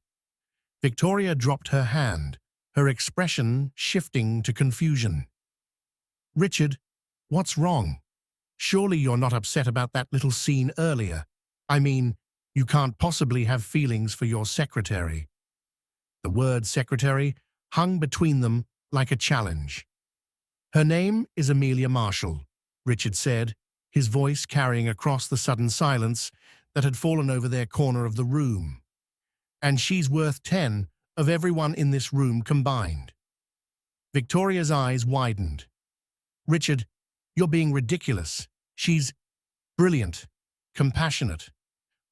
Victoria dropped her hand, her expression shifting to confusion. Richard, what's wrong? Surely you're not upset about that little scene earlier. I mean, you can't possibly have feelings for your secretary. The word secretary hung between them like a challenge. Her name is Amelia Marshall, Richard said, his voice carrying across the sudden silence that had fallen over their corner of the room. "And she's worth 10 of everyone in this room combined." Victoria's eyes widened. "Richard, you're being ridiculous. She's brilliant, compassionate,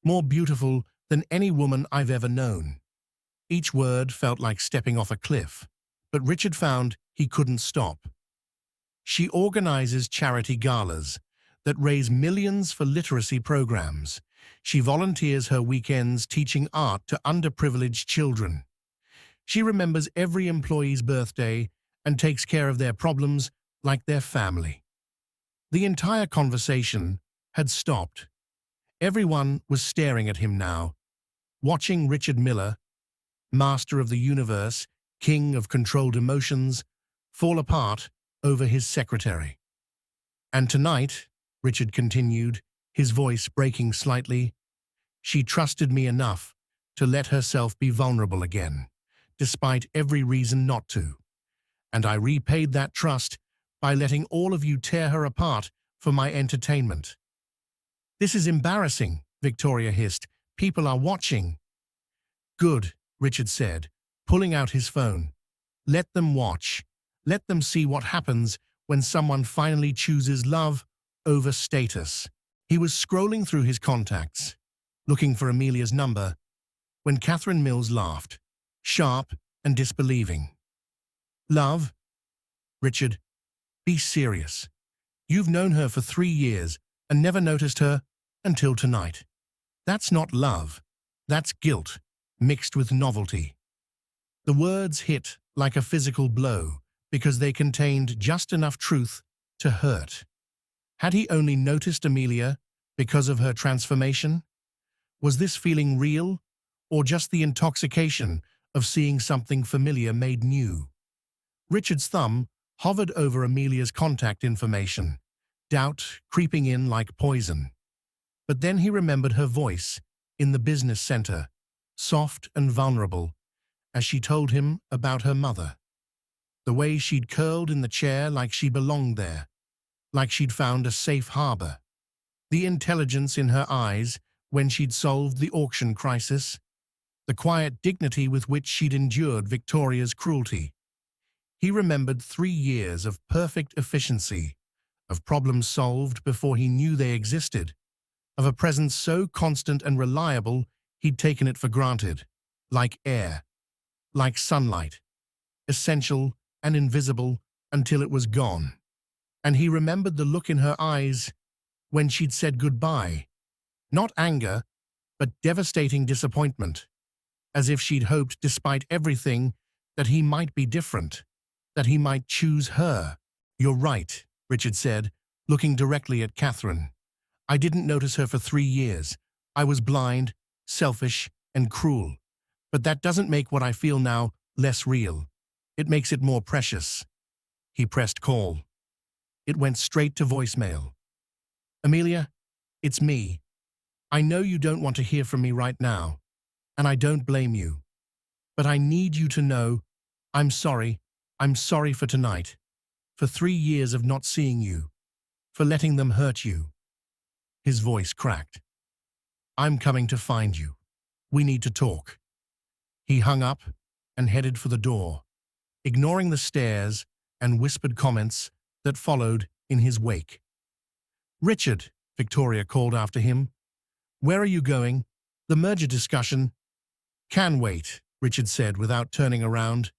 more beautiful than any woman I've ever known." Each word felt like stepping off a cliff, but Richard found he couldn't stop. "She organizes charity galas that raise millions for literacy programs. She volunteers her weekends teaching art to underprivileged children. She remembers every employee's birthday and takes care of their problems like their family." The entire conversation had stopped. Everyone was staring at him now, watching Richard Miller, master of the universe, king of controlled emotions, fall apart over his secretary. "And tonight," Richard continued, his voice breaking slightly, "she trusted me enough to let herself be vulnerable again, despite every reason not to. And I repaid that trust by letting all of you tear her apart for my entertainment." "This is embarrassing," Victoria hissed. "People are watching." "Good," Richard said, pulling out his phone. "Let them watch. Let them see what happens when someone finally chooses love over status." He was scrolling through his contacts, looking for Amelia's number, when Catherine Mills laughed, sharp and disbelieving. "Love? Richard, be serious. You've known her for 3 years and never noticed her until tonight. That's not love. That's guilt, mixed with novelty." The words hit like a physical blow because they contained just enough truth to hurt. Had he only noticed Amelia because of her transformation? Was this feeling real, or just the intoxication of seeing something familiar made new? Richard's thumb hovered over Amelia's contact information, doubt creeping in like poison. But then he remembered her voice in the business center, soft and vulnerable, as she told him about her mother. The way she'd curled in the chair like she belonged there, like she'd found a safe harbor. The intelligence in her eyes when she'd solved the auction crisis. The quiet dignity with which she'd endured Victoria's cruelty. He remembered 3 years of perfect efficiency, of problems solved before he knew they existed, of a presence so constant and reliable he'd taken it for granted, like air, like sunlight, essential and invisible until it was gone. And he remembered the look in her eyes when she'd said goodbye, not anger, but devastating disappointment, as if she'd hoped despite everything that he might be different, that he might choose her. "You're right," Richard said, looking directly at Catherine. "I didn't notice her for 3 years. I was blind, selfish, and cruel. But that doesn't make what I feel now less real. It makes it more precious." He pressed call. It went straight to voicemail. "Amelia, it's me. I know you don't want to hear from me right now, and I don't blame you. But I need you to know I'm sorry. I'm sorry for tonight, for 3 years of not seeing you, for letting them hurt you." His voice cracked. "I'm coming to find you. We need to talk." He hung up and headed for the door, ignoring the stares and whispered comments that followed in his wake. "Richard," Victoria called after him. "Where are you going? The merger discussion?" "Can wait," Richard said without turning around.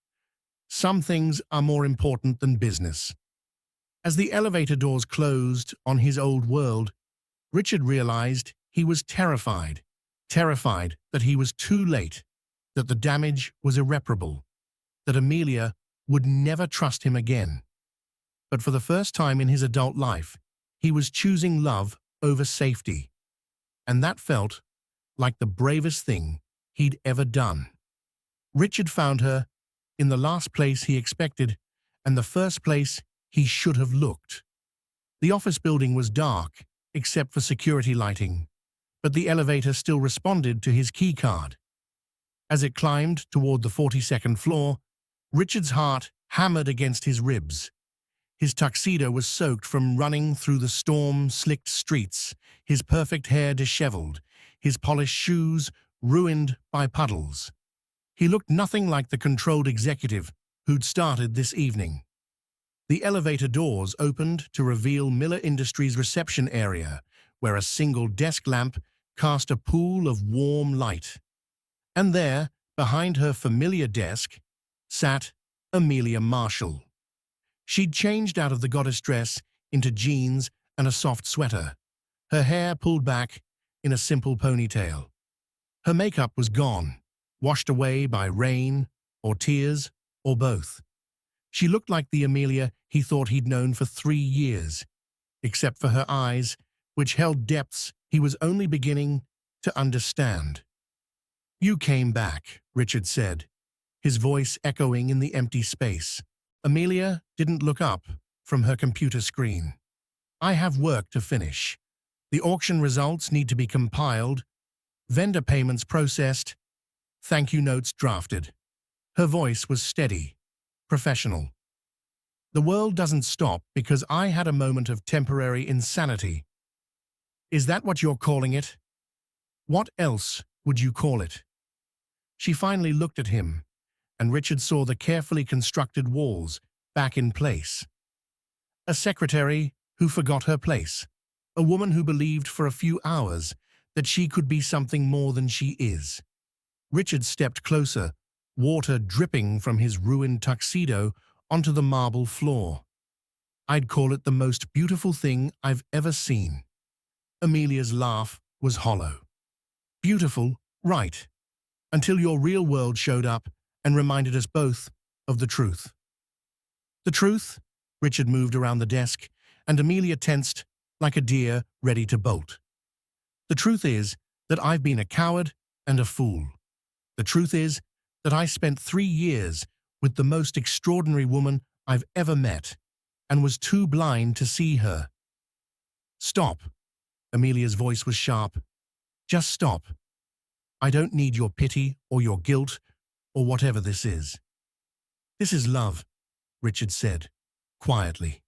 "Some things are more important than business." As the elevator doors closed on his old world, Richard realized he was terrified that he was too late, that the damage was irreparable, that Amelia would never trust him again. But for the first time in his adult life, he was choosing love over safety. And that felt like the bravest thing he'd ever done. Richard found her in the last place he expected and the first place he should have looked. The office building was dark, except for security lighting, but the elevator still responded to his key card. As it climbed toward the 42nd floor, Richard's heart hammered against his ribs. His tuxedo was soaked from running through the storm-slicked streets, his perfect hair disheveled, his polished shoes ruined by puddles. He looked nothing like the controlled executive who'd started this evening. The elevator doors opened to reveal Miller Industries' reception area, where a single desk lamp cast a pool of warm light. And there, behind her familiar desk, sat Amelia Marshall. She'd changed out of the goddess dress into jeans and a soft sweater, her hair pulled back in a simple ponytail. Her makeup was gone, washed away by rain or tears or both. She looked like the Amelia he thought he'd known for 3 years, except for her eyes, which held depths he was only beginning to understand. "You came back," Richard said, his voice echoing in the empty space. Amelia didn't look up from her computer screen. "I have work to finish. The auction results need to be compiled, vendor payments processed, thank you notes drafted." Her voice was steady, professional. "The world doesn't stop because I had a moment of temporary insanity." "Is that what you're calling it? What else would you call it?" She finally looked at him, and Richard saw the carefully constructed walls back in place. A secretary who forgot her place. A woman who believed for a few hours that she could be something more than she is. Richard stepped closer, water dripping from his ruined tuxedo onto the marble floor. "I'd call it the most beautiful thing I've ever seen." Amelia's laugh was hollow. "Beautiful, right, until your real world showed up and reminded us both of the truth." "The truth?" Richard moved around the desk, and Amelia tensed like a deer ready to bolt. "The truth is that I've been a coward and a fool. The truth is that I spent 3 years with the most extraordinary woman I've ever met, and was too blind to see her." "Stop." Amelia's voice was sharp. "Just stop. I don't need your pity or your guilt or whatever this is." "This is love," Richard said, quietly.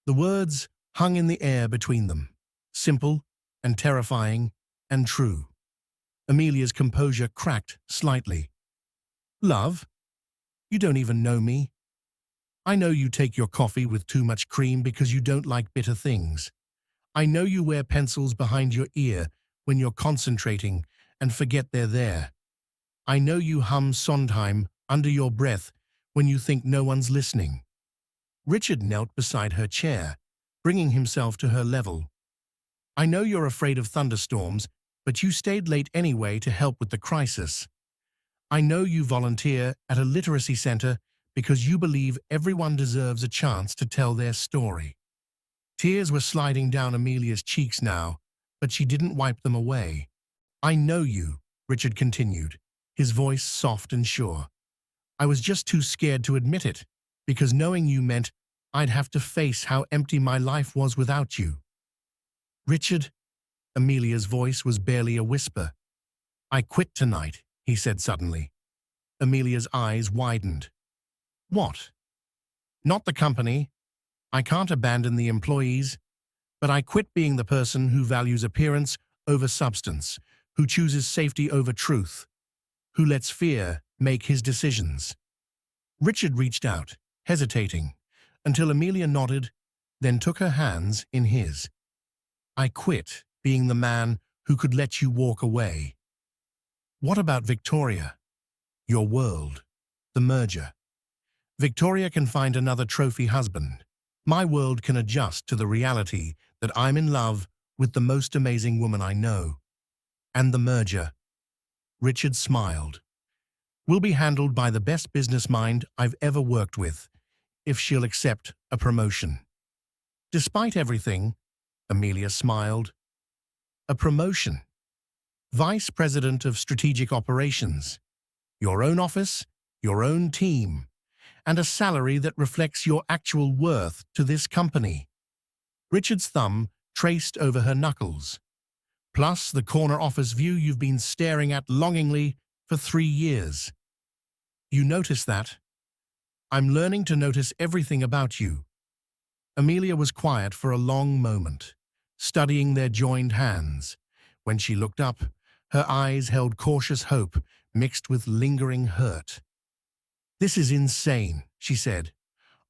The words hung in the air between them, simple and terrifying and true. Amelia's composure cracked slightly. "Love? You don't even know me. I know you take your coffee with too much cream because you don't like bitter things. I know you wear pencils behind your ear when you're concentrating and forget they're there. I know you hum Sondheim under your breath when you think no one's listening." Richard knelt beside her chair, bringing himself to her level. "I know you're afraid of thunderstorms, but you stayed late anyway to help with the crisis. I know you volunteer at a literacy center because you believe everyone deserves a chance to tell their story." Tears were sliding down Amelia's cheeks now, but she didn't wipe them away. "I know you," Richard continued, his voice soft and sure. "I was just too scared to admit it, because knowing you meant I'd have to face how empty my life was without you." "Richard," Amelia's voice was barely a whisper. "I quit tonight," he said suddenly. Amelia's eyes widened. "What?" "Not the company. I can't abandon the employees. But I quit being the person who values appearance over substance, who chooses safety over truth, who lets fear make his decisions." Richard reached out, hesitating, until Amelia nodded, then took her hands in his. "I quit being the man who could let you walk away." "What about Victoria? Your world, the merger. Victoria can find another trophy husband. My world can adjust to the reality that I'm in love with the most amazing woman I know. And the merger," Richard smiled, "will be handled by the best business mind I've ever worked with, if she'll accept a promotion." "Despite everything," Amelia smiled. "A promotion. Vice President of Strategic Operations. Your own office, your own team, and a salary that reflects your actual worth to this company." Richard's thumb traced over her knuckles. "Plus the corner office view you've been staring at longingly for 3 years. You notice that? I'm learning to notice everything about you. Amelia was quiet for a long moment, studying their joined hands. When she looked up, her eyes held cautious hope mixed with lingering hurt. "This is insane," she said.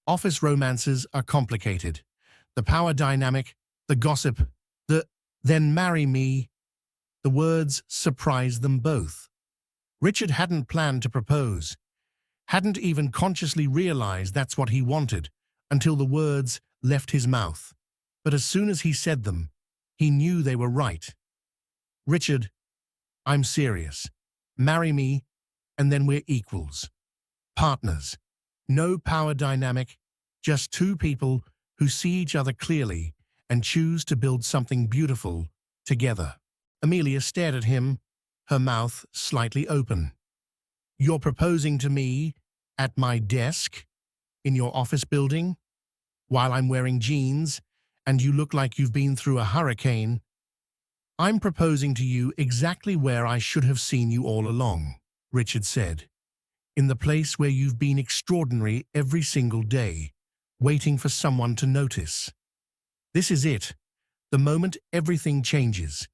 "Office romances are complicated. The power dynamic, the gossip, the 'then marry me'." The words surprised them both. Richard hadn't planned to propose, hadn't even consciously realized that's what he wanted, until the words left his mouth. But as soon as he said them, he knew they were right. "Richard, I'm serious. Marry me, and then we're equals. Partners. No power dynamic, just two people who see each other clearly and choose to build something beautiful together." Amelia stared at him, her mouth slightly open. "You're proposing to me at my desk, in your office building, while I'm wearing jeans and you look like you've been through a hurricane? I'm proposing to you exactly where I should have seen you all along," Richard said. "In the place where you've been extraordinary every single day, waiting for someone to notice. This is it, the moment everything changes.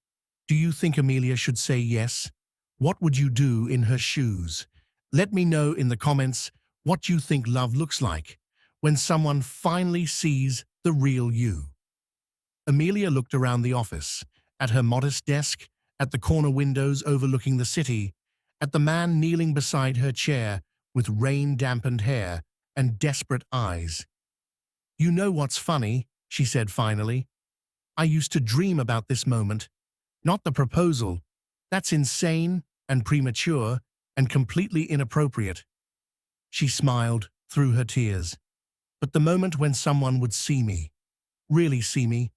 Do you think Amelia should say yes? What would you do in her shoes? Let me know in the comments what you think love looks like when someone finally sees the real you." Amelia looked around the office, at her modest desk, at the corner windows overlooking the city, at the man kneeling beside her chair with rain-dampened hair and desperate eyes. "You know what's funny?" she said finally. "I used to dream about this moment. Not the proposal. That's insane and premature and completely inappropriate." She smiled through her tears. "But the moment when someone would see me, really see me,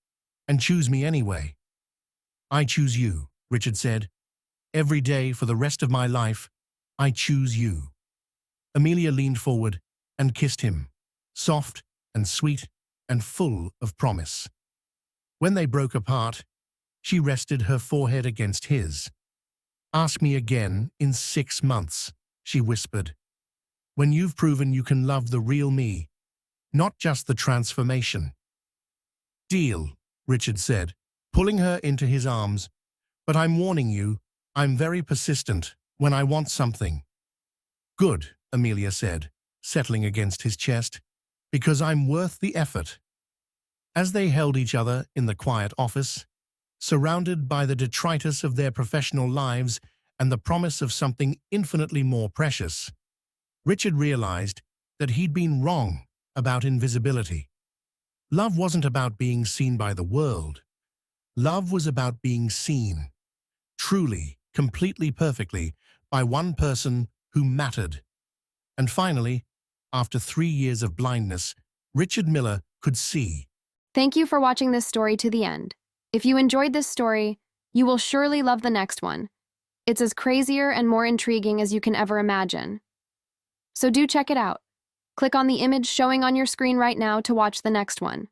and choose me anyway." "I choose you," Richard said. "Every day for the rest of my life, I choose you." Amelia leaned forward and kissed him, soft and sweet and full of promise. When they broke apart, she rested her forehead against his. "Ask me again in 6 months," she whispered, "when you've proven you can love the real me, not just the transformation." "Deal," Richard said, pulling her into his arms. "But I'm warning you, I'm very persistent when I want something." "Good," Amelia said, settling against his chest, "because I'm worth the effort." As they held each other in the quiet office, surrounded by the detritus of their professional lives and the promise of something infinitely more precious, Richard realized that he'd been wrong about invisibility. Love wasn't about being seen by the world. Love was about being seen, truly, completely, perfectly, by one person who mattered. And finally, after 3 years of blindness, Richard Miller could see. Thank you for watching this story to the end. If you enjoyed this story, you will surely love the next one. It's as crazier and more intriguing as you can ever imagine. So do check it out. Click on the image showing on your screen right now to watch the next one.